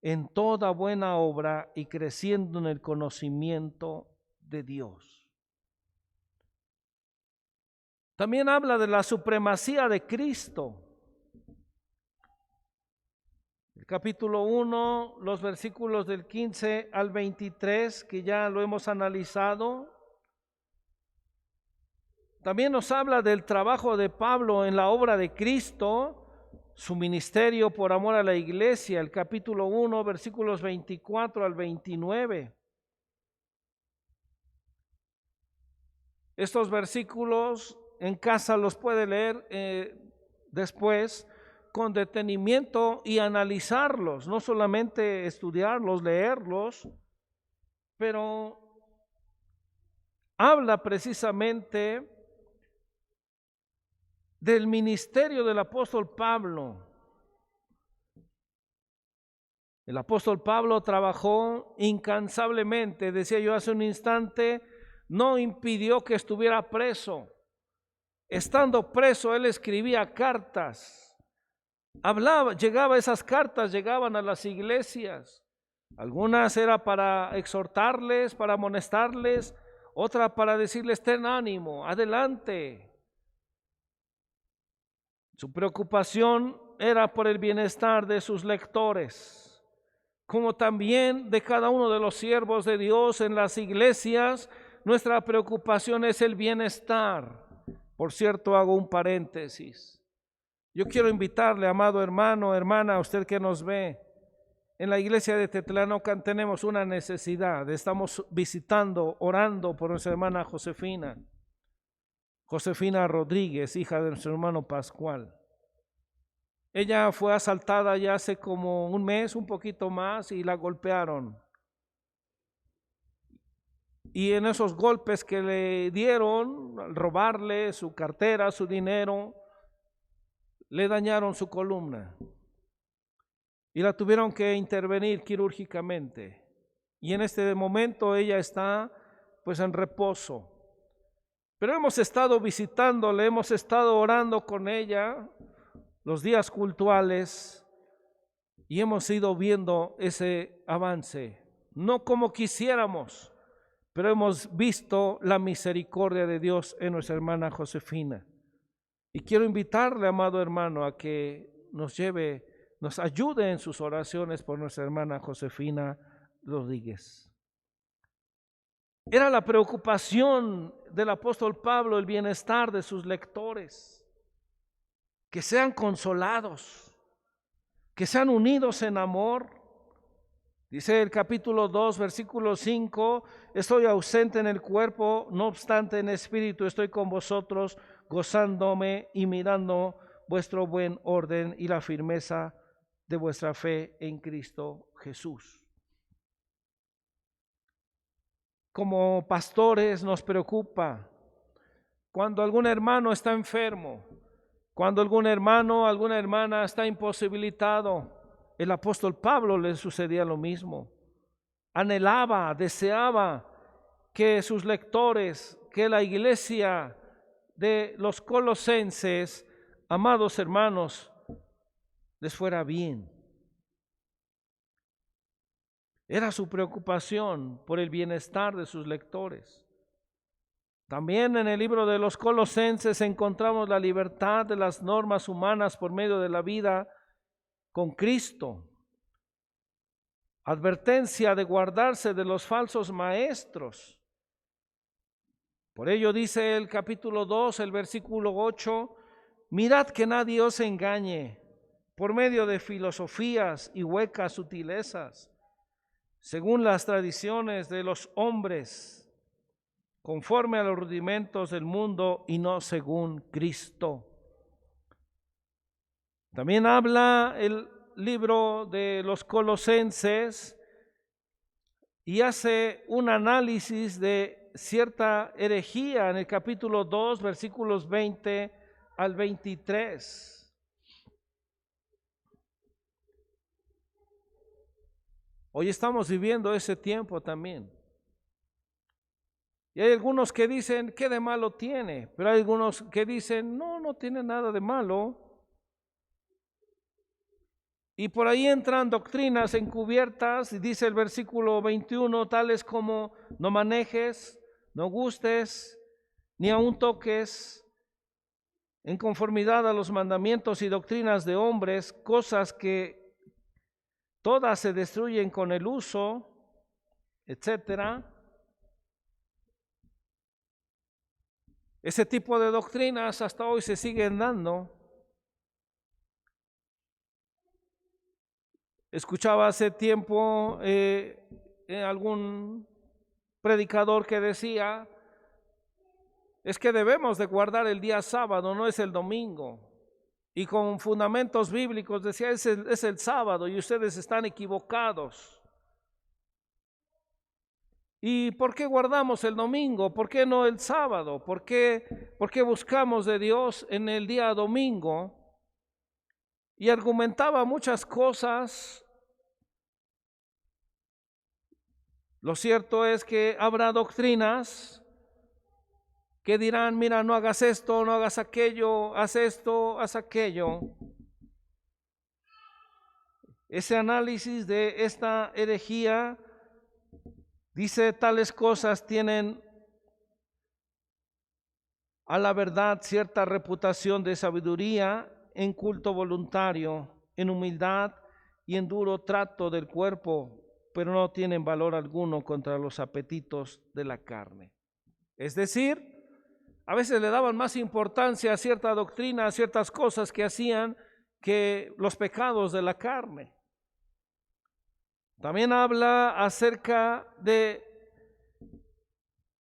en toda buena obra y creciendo en el conocimiento de Dios. También habla de la supremacía de Cristo. El capítulo 1, los versículos del 15 al 23, que ya lo hemos analizado. También nos habla del trabajo de Pablo en la obra de Cristo, su ministerio por amor a la iglesia, el capítulo 1, versículos 24 al 29. Estos versículos en casa los puede leer después con detenimiento y analizarlos, no solamente estudiarlos, leerlos, pero habla precisamente del ministerio del apóstol Pablo. El apóstol Pablo trabajó incansablemente, decía yo hace un instante, no impidió que estuviera preso. Estando preso, él escribía cartas, esas cartas llegaban a las iglesias. Algunas era para exhortarles, para amonestarles, otra para decirles, ten ánimo, adelante. Su preocupación era por el bienestar de sus lectores, como también de cada uno de los siervos de Dios en las iglesias. Nuestra preocupación es el bienestar. Por cierto, hago un paréntesis. Yo quiero invitarle, amado hermano, hermana, a usted que nos ve, en la iglesia de Tetlanocan tenemos una necesidad. Estamos visitando, orando por nuestra hermana Josefina Rodríguez, hija de nuestro hermano Pascual. Ella fue asaltada ya hace como un mes, un poquito más, y la golpearon. Y en esos golpes que le dieron, al robarle su cartera, su dinero, le dañaron su columna. Y la tuvieron que intervenir quirúrgicamente. Y en este momento ella está pues en reposo. Pero hemos estado visitándola, hemos estado orando con ella los días cultuales y hemos ido viendo ese avance. No como quisiéramos, pero hemos visto la misericordia de Dios en nuestra hermana Josefina. Y quiero invitarle, amado hermano, a que nos ayude en sus oraciones por nuestra hermana Josefina Rodríguez. Era la preocupación del apóstol Pablo el bienestar de sus lectores, que sean consolados, que sean unidos en amor. Dice el capítulo 2, versículo 5, estoy ausente en el cuerpo, no obstante en espíritu estoy con vosotros, gozándome y mirando vuestro buen orden y la firmeza de vuestra fe en Cristo Jesús. Como pastores nos preocupa cuando algún hermano está enfermo, cuando algún hermano, alguna hermana está imposibilitado. El apóstol Pablo le sucedía lo mismo. Anhelaba, deseaba que sus lectores, que la iglesia de los colosenses, amados hermanos, les fuera bien. Era su preocupación por el bienestar de sus lectores. También en el libro de los Colosenses encontramos la libertad de las normas humanas por medio de la vida con Cristo. Advertencia de guardarse de los falsos maestros. Por ello dice el capítulo 2, el versículo 8, mirad que nadie os engañe por medio de filosofías y huecas sutilezas, según las tradiciones de los hombres, conforme a los rudimentos del mundo y no según Cristo. También habla el libro de los Colosenses y hace un análisis de cierta herejía en el capítulo 2, versículos 20 al 23. Hoy estamos viviendo ese tiempo también. Y hay algunos que dicen, ¿qué de malo tiene? Pero hay algunos que dicen, no tiene nada de malo. Y por ahí entran doctrinas encubiertas, y dice el versículo 21, tales como no manejes, no gustes, ni aun toques, en conformidad a los mandamientos y doctrinas de hombres, cosas que todas se destruyen con el uso, etcétera. Ese tipo de doctrinas hasta hoy se siguen dando. Escuchaba hace tiempo algún predicador que decía, es que debemos de guardar el día sábado, no es el domingo. Y con fundamentos bíblicos decía, es el sábado y ustedes están equivocados. ¿Y por qué guardamos el domingo? ¿Por qué no el sábado? ¿Por qué buscamos de Dios en el día domingo? Y argumentaba muchas cosas. Lo cierto es que habrá doctrinas que dirán, mira, no hagas esto, no hagas aquello, haz esto, haz aquello. Ese análisis de esta herejía dice, tales cosas tienen a la verdad cierta reputación de sabiduría, en culto voluntario, en humildad y en duro trato del cuerpo, pero no tienen valor alguno contra los apetitos de la carne. Es decir, a veces le daban más importancia a cierta doctrina, a ciertas cosas que hacían, que los pecados de la carne. También habla acerca de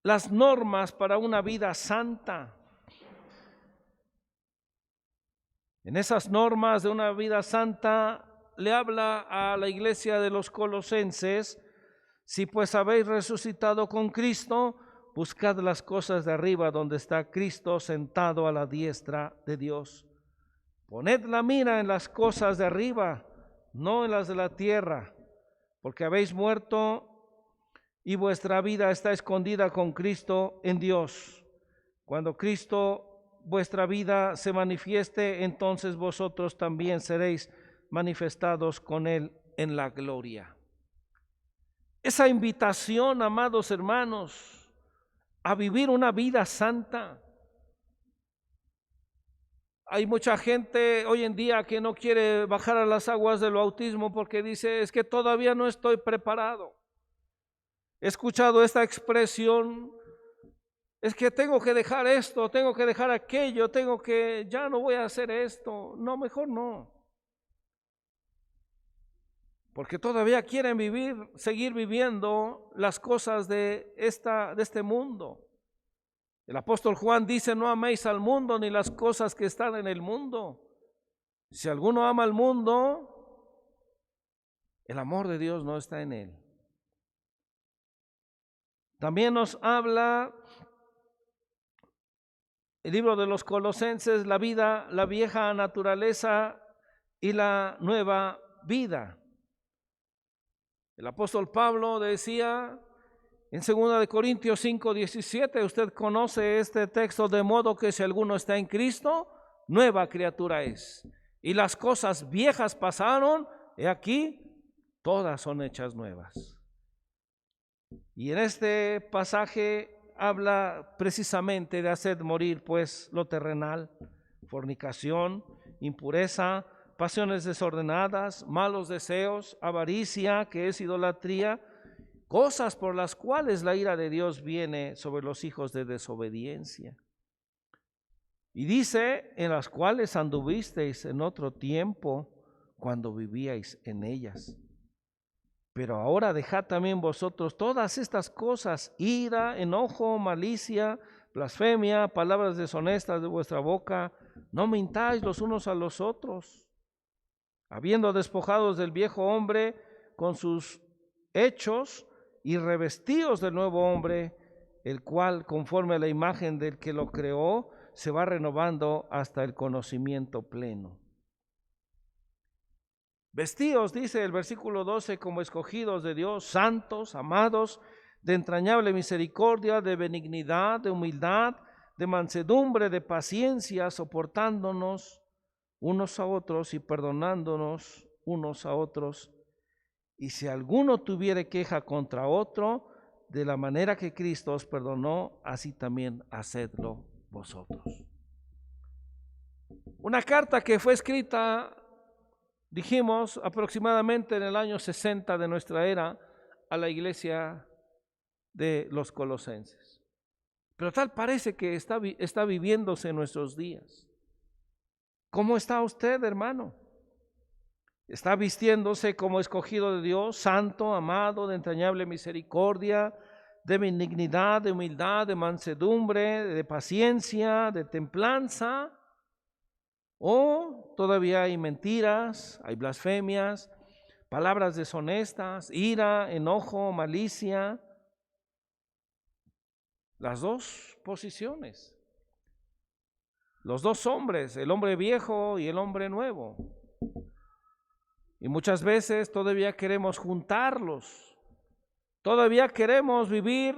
las normas para una vida santa. En esas normas de una vida santa le habla a la iglesia de los Colosenses: si pues habéis resucitado con Cristo, buscad las cosas de arriba, donde está Cristo sentado a la diestra de Dios. Poned la mira en las cosas de arriba, no en las de la tierra, porque habéis muerto y vuestra vida está escondida con Cristo en Dios. Cuando Cristo vuestra vida se manifieste, entonces vosotros también seréis manifestados con Él en la gloria. Esa invitación, amados hermanos, a vivir una vida santa. Hay mucha gente hoy en día que no quiere bajar a las aguas del bautismo porque dice: es que todavía no estoy preparado. He escuchado esta expresión: es que tengo que dejar esto, tengo que dejar aquello, ya no voy a hacer esto. No, mejor no. Porque todavía quieren seguir viviendo las cosas de este mundo. El apóstol Juan dice: no améis al mundo ni las cosas que están en el mundo. Si alguno ama al mundo, el amor de Dios no está en él. También nos habla el libro de los Colosenses, la vida, la vieja naturaleza y la nueva vida. El apóstol Pablo decía en 2 de Corintios 5:17, usted conoce este texto: de modo que si alguno está en Cristo, nueva criatura es. Y las cosas viejas pasaron, he aquí, todas son hechas nuevas. Y en este pasaje habla precisamente de hacer morir pues lo terrenal: fornicación, impureza, pasiones desordenadas, malos deseos, avaricia, que es idolatría, cosas por las cuales la ira de Dios viene sobre los hijos de desobediencia. Y dice: en las cuales anduvisteis en otro tiempo, cuando vivíais en ellas. Pero ahora dejad también vosotros todas estas cosas: ira, enojo, malicia, blasfemia, palabras deshonestas de vuestra boca. No mintáis los unos a los otros, habiendo despojados del viejo hombre con sus hechos, y revestíos del nuevo hombre, el cual, conforme a la imagen del que lo creó, se va renovando hasta el conocimiento pleno. Vestíos, dice el versículo 12, como escogidos de Dios, santos, amados, de entrañable misericordia, de benignidad, de humildad, de mansedumbre, de paciencia, soportándonos unos a otros y perdonándonos unos a otros. Y si alguno tuviere queja contra otro, de la manera que Cristo os perdonó, así también hacedlo vosotros. Una carta que fue escrita, dijimos, aproximadamente en el año 60 de nuestra era, a la iglesia de los Colosenses. Pero tal parece que está viviéndose en nuestros días. ¿Cómo está usted, hermano? ¿Está vistiéndose como escogido de Dios, santo, amado, de entrañable misericordia, de benignidad, de humildad, de mansedumbre, de paciencia, de templanza? ¿O todavía hay mentiras, hay blasfemias, palabras deshonestas, ira, enojo, malicia? Las dos posiciones. Los dos hombres, el hombre viejo y el hombre nuevo. Y muchas veces todavía queremos juntarlos. Todavía queremos vivir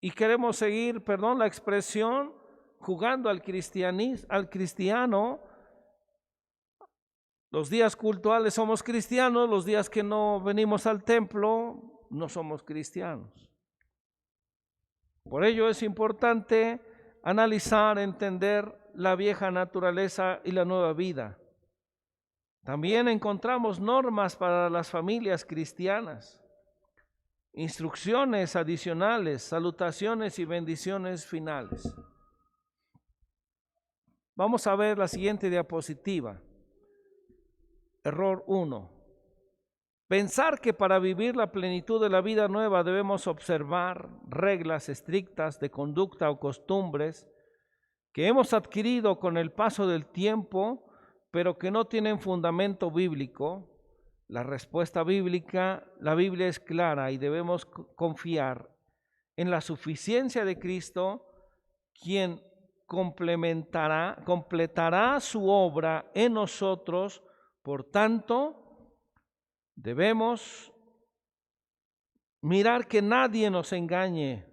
y queremos seguir, perdón la expresión, jugando al cristiano. Los días cultuales somos cristianos, los días que no venimos al templo no somos cristianos. Por ello es importante analizar, entender la vieja naturaleza y la nueva vida. También encontramos normas para las familias cristianas, instrucciones adicionales, salutaciones y bendiciones finales. Vamos a ver la siguiente diapositiva. Error 1. Pensar que para vivir la plenitud de la vida nueva debemos observar reglas estrictas de conducta o costumbres que hemos adquirido con el paso del tiempo, pero que no tienen fundamento bíblico. La respuesta bíblica, la Biblia es clara y debemos confiar en la suficiencia de Cristo, quien completará su obra en nosotros. Por tanto, debemos mirar que nadie nos engañe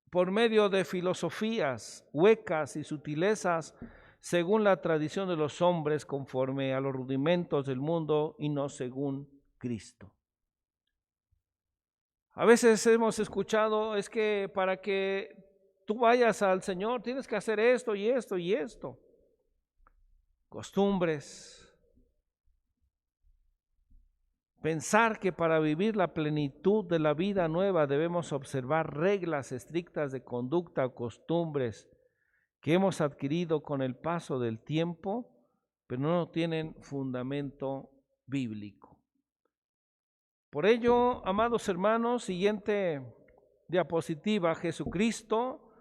por medio de filosofías huecas y sutilezas según la tradición de los hombres, conforme a los rudimentos del mundo y no según Cristo. A veces hemos escuchado, es que para que tú vayas al Señor tienes que hacer esto y esto y esto. Costumbres. Pensar que para vivir la plenitud de la vida nueva debemos observar reglas estrictas de conducta o costumbres que hemos adquirido con el paso del tiempo, pero no tienen fundamento bíblico. Por ello, amados hermanos, siguiente diapositiva: Jesucristo,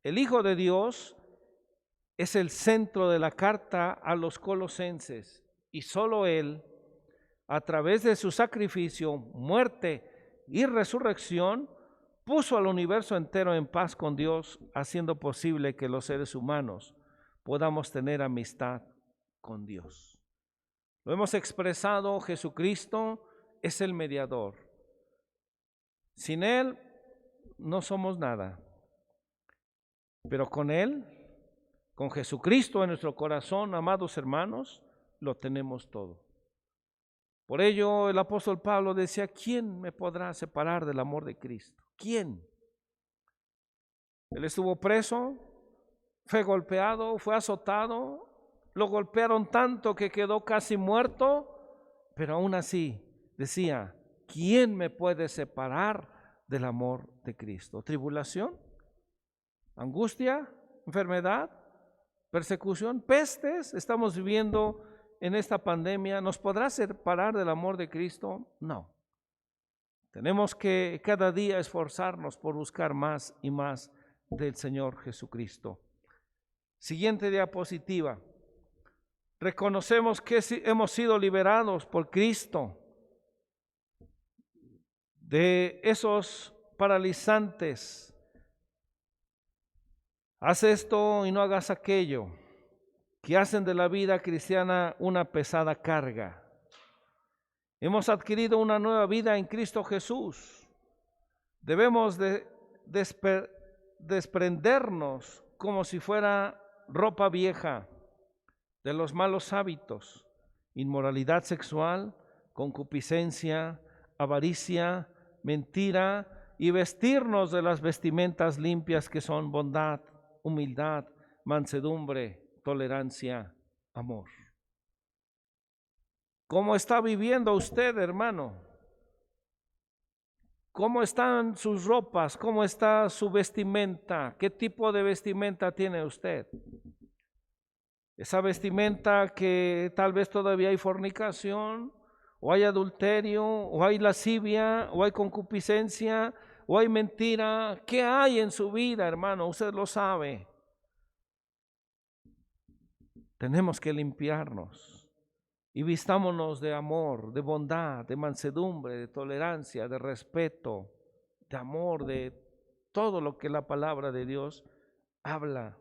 el Hijo de Dios, es el centro de la carta a los Colosenses, y solo Él, a través de su sacrificio, muerte y resurrección, puso al universo entero en paz con Dios, haciendo posible que los seres humanos podamos tener amistad con Dios. Lo hemos expresado, Jesucristo es el mediador. Sin Él no somos nada, pero con Él, con Jesucristo en nuestro corazón, amados hermanos, lo tenemos todo. Por ello el apóstol Pablo decía: ¿quién me podrá separar del amor de Cristo? ¿Quién? Él estuvo preso, fue golpeado, fue azotado, lo golpearon tanto que quedó casi muerto, pero aún así decía: ¿quién me puede separar del amor de Cristo? ¿Tribulación? ¿Angustia? ¿Enfermedad? ¿Persecución? ¿Pestes? Estamos viviendo en esta pandemia. ¿Nos podrá separar del amor de Cristo? No. Tenemos que cada día esforzarnos por buscar más y más del Señor Jesucristo. Siguiente diapositiva. Reconocemos que hemos sido liberados por Cristo de esos paralizantes. Haz esto y no hagas aquello, que hacen de la vida cristiana una pesada carga. Hemos adquirido una nueva vida en Cristo Jesús. Debemos desprendernos como si fuera ropa vieja de los malos hábitos: inmoralidad sexual, concupiscencia, avaricia, mentira, y vestirnos de las vestimentas limpias que son bondad, humildad, mansedumbre, tolerancia, amor. ¿Cómo está viviendo usted, hermano? ¿Cómo están sus ropas? ¿Cómo está su vestimenta? ¿Qué tipo de vestimenta tiene usted? Esa vestimenta que tal vez todavía hay fornicación, o hay adulterio, o hay lascivia, o hay concupiscencia, o hay mentira. ¿Qué hay en su vida, hermano? Usted lo sabe. Tenemos que limpiarnos y vistámonos de amor, de bondad, de mansedumbre, de tolerancia, de respeto, de amor, de todo lo que la palabra de Dios habla,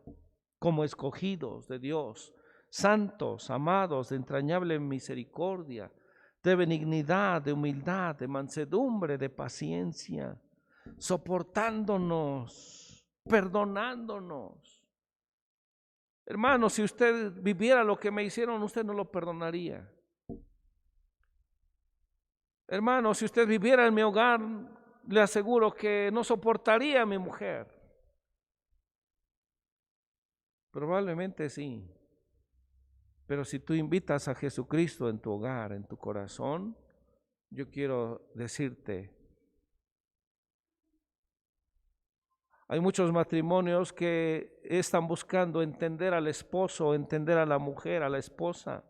como escogidos de Dios, santos, amados, de entrañable misericordia, de benignidad, de humildad, de mansedumbre, de paciencia, soportándonos, perdonándonos. Hermano, si usted viviera lo que me hicieron, usted no lo perdonaría. Hermano, si usted viviera en mi hogar, le aseguro que no soportaría a mi mujer. Probablemente sí. Pero si tú invitas a Jesucristo en tu hogar, en tu corazón, yo quiero decirte, hay muchos matrimonios que están buscando entender al esposo, entender a la mujer, a la esposa.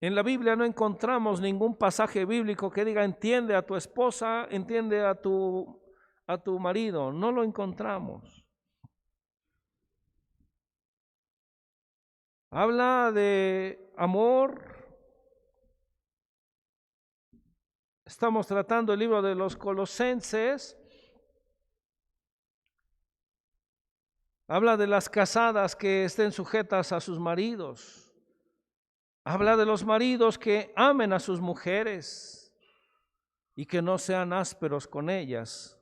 En la Biblia no encontramos ningún pasaje bíblico que diga entiende a tu esposa, entiende a tu marido. No lo encontramos. Habla de amor. Estamos tratando el libro de los Colosenses. Habla de las casadas que estén sujetas a sus maridos. Habla de los maridos que amen a sus mujeres y que no sean ásperos con ellas.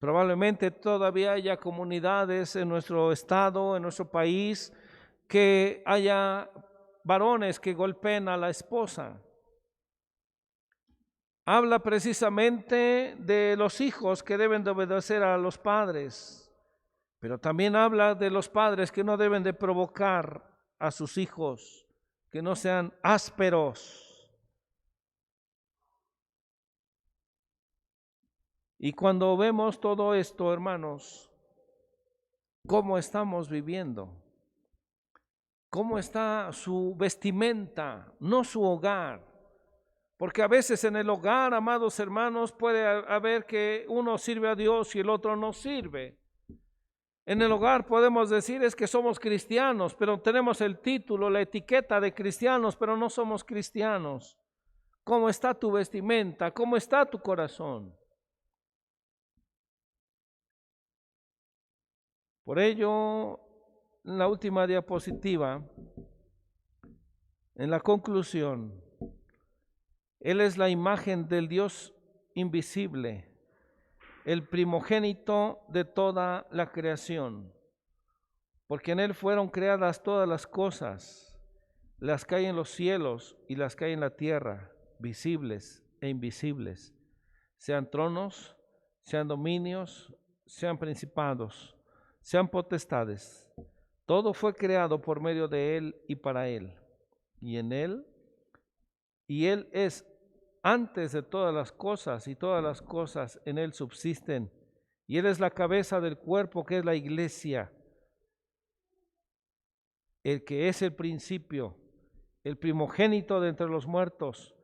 Probablemente todavía haya comunidades en nuestro estado, en nuestro país, que haya varones que golpeen a la esposa. Habla precisamente de los hijos que deben de obedecer a los padres, pero también habla de los padres que no deben de provocar a sus hijos, que no sean ásperos. Y cuando vemos todo esto, hermanos, ¿cómo estamos viviendo? ¿Cómo está su vestimenta, no su hogar? Porque a veces en el hogar, amados hermanos, puede haber que uno sirve a Dios y el otro no sirve. En el hogar podemos decir es que somos cristianos, pero tenemos el título, la etiqueta de cristianos, pero no somos cristianos. ¿Cómo está tu vestimenta? ¿Cómo está tu corazón? Por ello, en la última diapositiva, en la conclusión, Él es la imagen del Dios invisible, el primogénito de toda la creación, porque en Él fueron creadas todas las cosas, las que hay en los cielos y las que hay en la tierra, visibles e invisibles, sean tronos, sean dominios, sean principados, sean potestades. Todo fue creado por medio de Él y para Él, y en Él, y Él es antes de todas las cosas, y todas las cosas en Él subsisten, y Él es la cabeza del cuerpo que es la iglesia, el que es el principio, el primogénito de entre los muertos,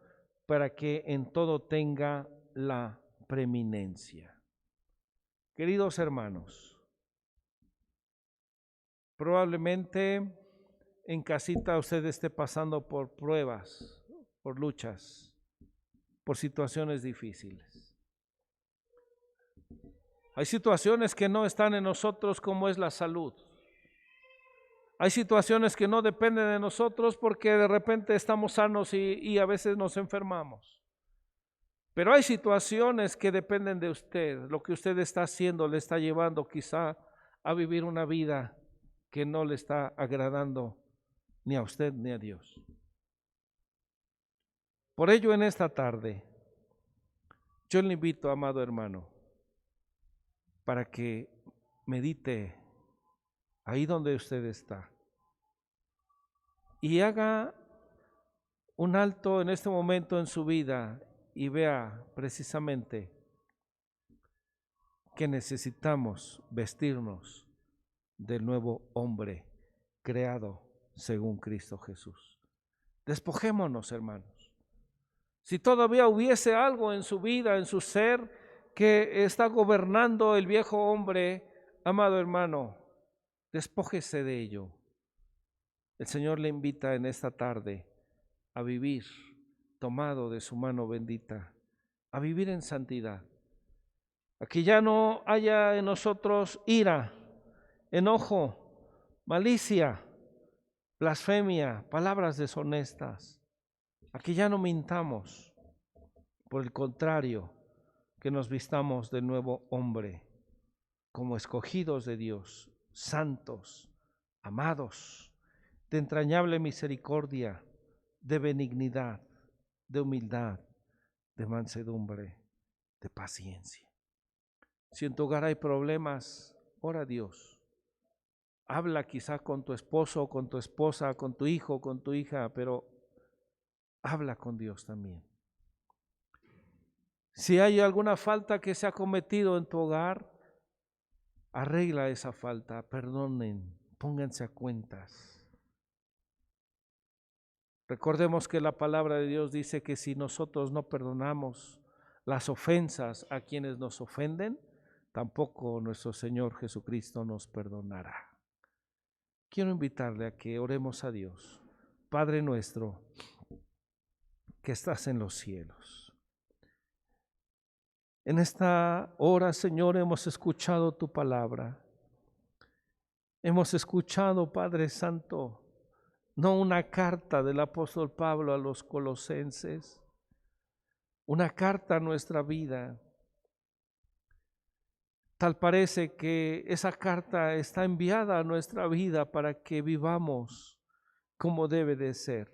para que en todo tenga la preeminencia. Queridos hermanos, probablemente en casita usted esté pasando por pruebas, por luchas, por situaciones difíciles. Hay situaciones que no están en nosotros, como es la salud. Hay situaciones que no dependen de nosotros porque de repente estamos sanos y a veces nos enfermamos. Pero hay situaciones que dependen de usted. Lo que usted está haciendo le está llevando quizá a vivir una vida que no le está agradando ni a usted ni a Dios. Por ello, en esta tarde, yo le invito, amado hermano, para que medite ahí donde usted está y haga un alto en este momento en su vida y vea precisamente que necesitamos vestirnos del nuevo hombre creado según Cristo Jesús. Despojémonos, hermanos. Si todavía hubiese algo en su vida, en su ser, que está gobernando el viejo hombre, amado hermano, despójese de ello. El Señor le invita en esta tarde a vivir tomado de su mano bendita, a vivir en santidad. A que ya no haya en nosotros ira, enojo, malicia, blasfemia, palabras deshonestas. A que ya no mintamos. Por el contrario, que nos vistamos del nuevo hombre, como escogidos de Dios, santos, amados, de entrañable misericordia, de benignidad, de humildad, de mansedumbre, de paciencia. Si en tu hogar hay problemas, ora a Dios. Habla quizá con tu esposo, con tu esposa, con tu hijo, con tu hija, pero habla con Dios también. Si hay alguna falta que se ha cometido en tu hogar, arregla esa falta, perdonen, pónganse a cuentas. Recordemos que la palabra de Dios dice que si nosotros no perdonamos las ofensas a quienes nos ofenden, tampoco nuestro Señor Jesucristo nos perdonará. Quiero invitarle a que oremos a Dios. Padre nuestro, que estás en los cielos. En esta hora, Señor, hemos escuchado tu palabra. Hemos escuchado, Padre Santo, no una carta del apóstol Pablo a los colosenses, una carta a nuestra vida. Tal parece que esa carta está enviada a nuestra vida para que vivamos como debe de ser.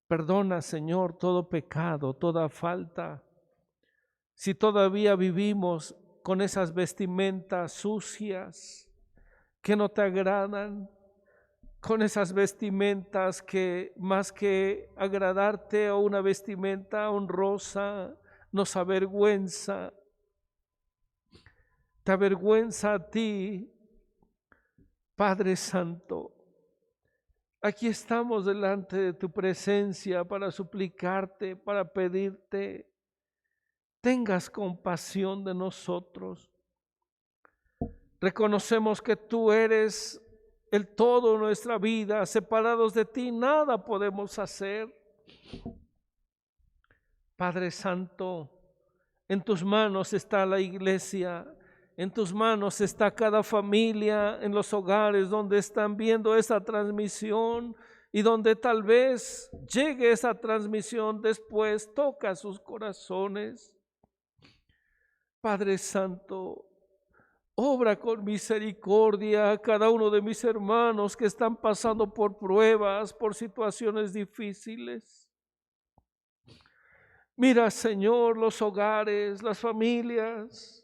Perdona, Señor, todo pecado, toda falta. Si todavía vivimos con esas vestimentas sucias que no te agradan, con esas vestimentas que más que agradarte a una vestimenta honrosa, nos avergüenza. Te avergüenza a ti, Padre Santo. Aquí estamos delante de tu presencia para suplicarte, para pedirte, tengas compasión de nosotros. Reconocemos que tú eres el todo de nuestra vida. Separados de ti, nada podemos hacer. Padre Santo, en tus manos está la iglesia. En tus manos está cada familia en los hogares donde están viendo esa transmisión y donde tal vez llegue esa transmisión después, toca sus corazones. Padre Santo, obra con misericordia a cada uno de mis hermanos que están pasando por pruebas, por situaciones difíciles. Mira, Señor, los hogares, las familias.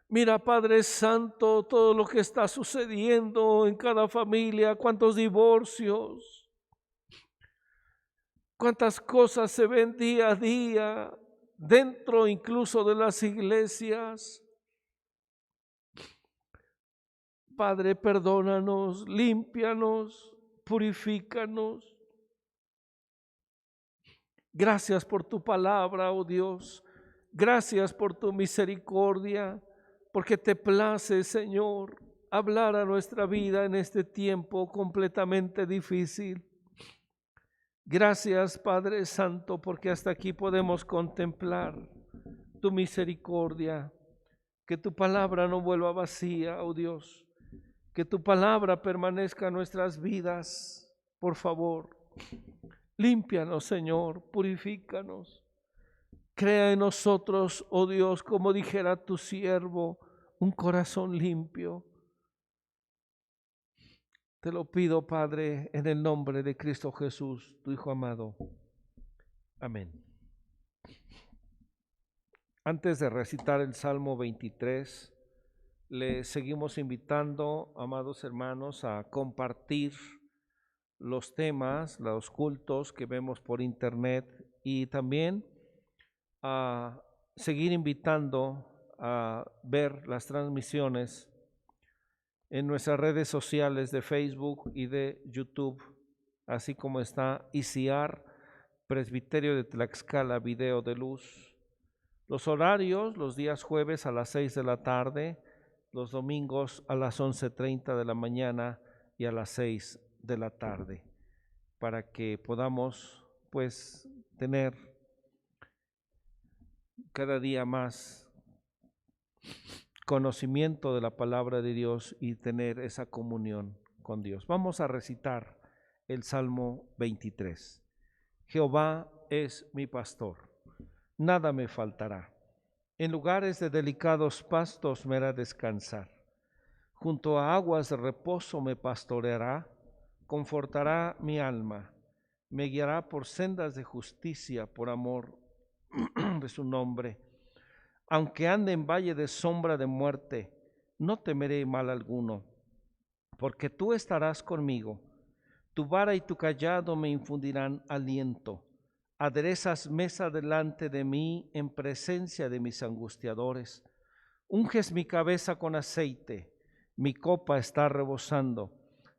Mira, Padre Santo, todo lo que está sucediendo en cada familia, cuántos divorcios, cuántas cosas se ven día a día, dentro incluso de las iglesias. Padre, perdónanos, límpianos, purifícanos. Gracias por tu palabra, oh Dios. Gracias por tu misericordia. Porque te place, Señor, hablar a nuestra vida en este tiempo completamente difícil. Gracias, Padre Santo, porque hasta aquí podemos contemplar tu misericordia. Que tu palabra no vuelva vacía, oh Dios. Que tu palabra permanezca en nuestras vidas, por favor. Límpianos, Señor, purifícanos. Crea en nosotros, oh Dios, como dijera tu siervo, un corazón limpio. Te lo pido, Padre, en el nombre de Cristo Jesús, tu Hijo amado. Amén. Antes de recitar el Salmo 23, le seguimos invitando, amados hermanos, a compartir los temas, los cultos que vemos por internet y también a seguir invitando a ver las transmisiones en nuestras redes sociales de Facebook y de YouTube, así como está ICR, Presbiterio de Tlaxcala, Video de Luz. Los horarios, los días jueves a las 6 de la tarde, los domingos a las 11:30 de la mañana y a las 6 de la tarde, para que podamos pues tener cada día más conocimiento de la palabra de Dios y tener esa comunión con Dios. Vamos a recitar el Salmo 23. Jehová es mi pastor, nada me faltará. En lugares de delicados pastos me hará descansar. Junto a aguas de reposo me pastoreará, confortará mi alma, me guiará por sendas de justicia por amor de su nombre. Aunque ande en valle de sombra de muerte, no temeré mal alguno, porque tú estarás conmigo. Tu vara y tu cayado me infundirán aliento. Aderezas mesa delante de mí en presencia de mis angustiadores. Unges mi cabeza con aceite, mi copa está rebosando.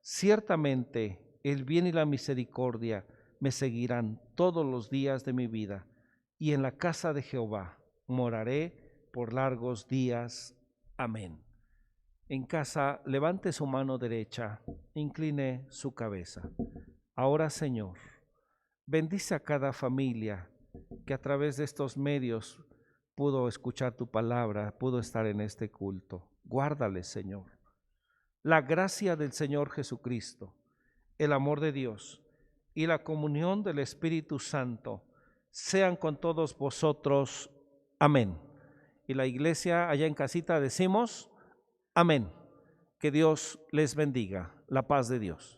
Ciertamente el bien y la misericordia me seguirán todos los días de mi vida, y en la casa de Jehová moraré por largos días. Amén. En casa, levante su mano derecha, incline su cabeza. Ahora, Señor, bendice a cada familia que a través de estos medios pudo escuchar tu palabra, pudo estar en este culto. Guárdale, Señor. La gracia del Señor Jesucristo, el amor de Dios y la comunión del Espíritu Santo sean con todos vosotros. Amén. Y la iglesia allá en casita decimos, amén. Que Dios les bendiga. La paz de Dios.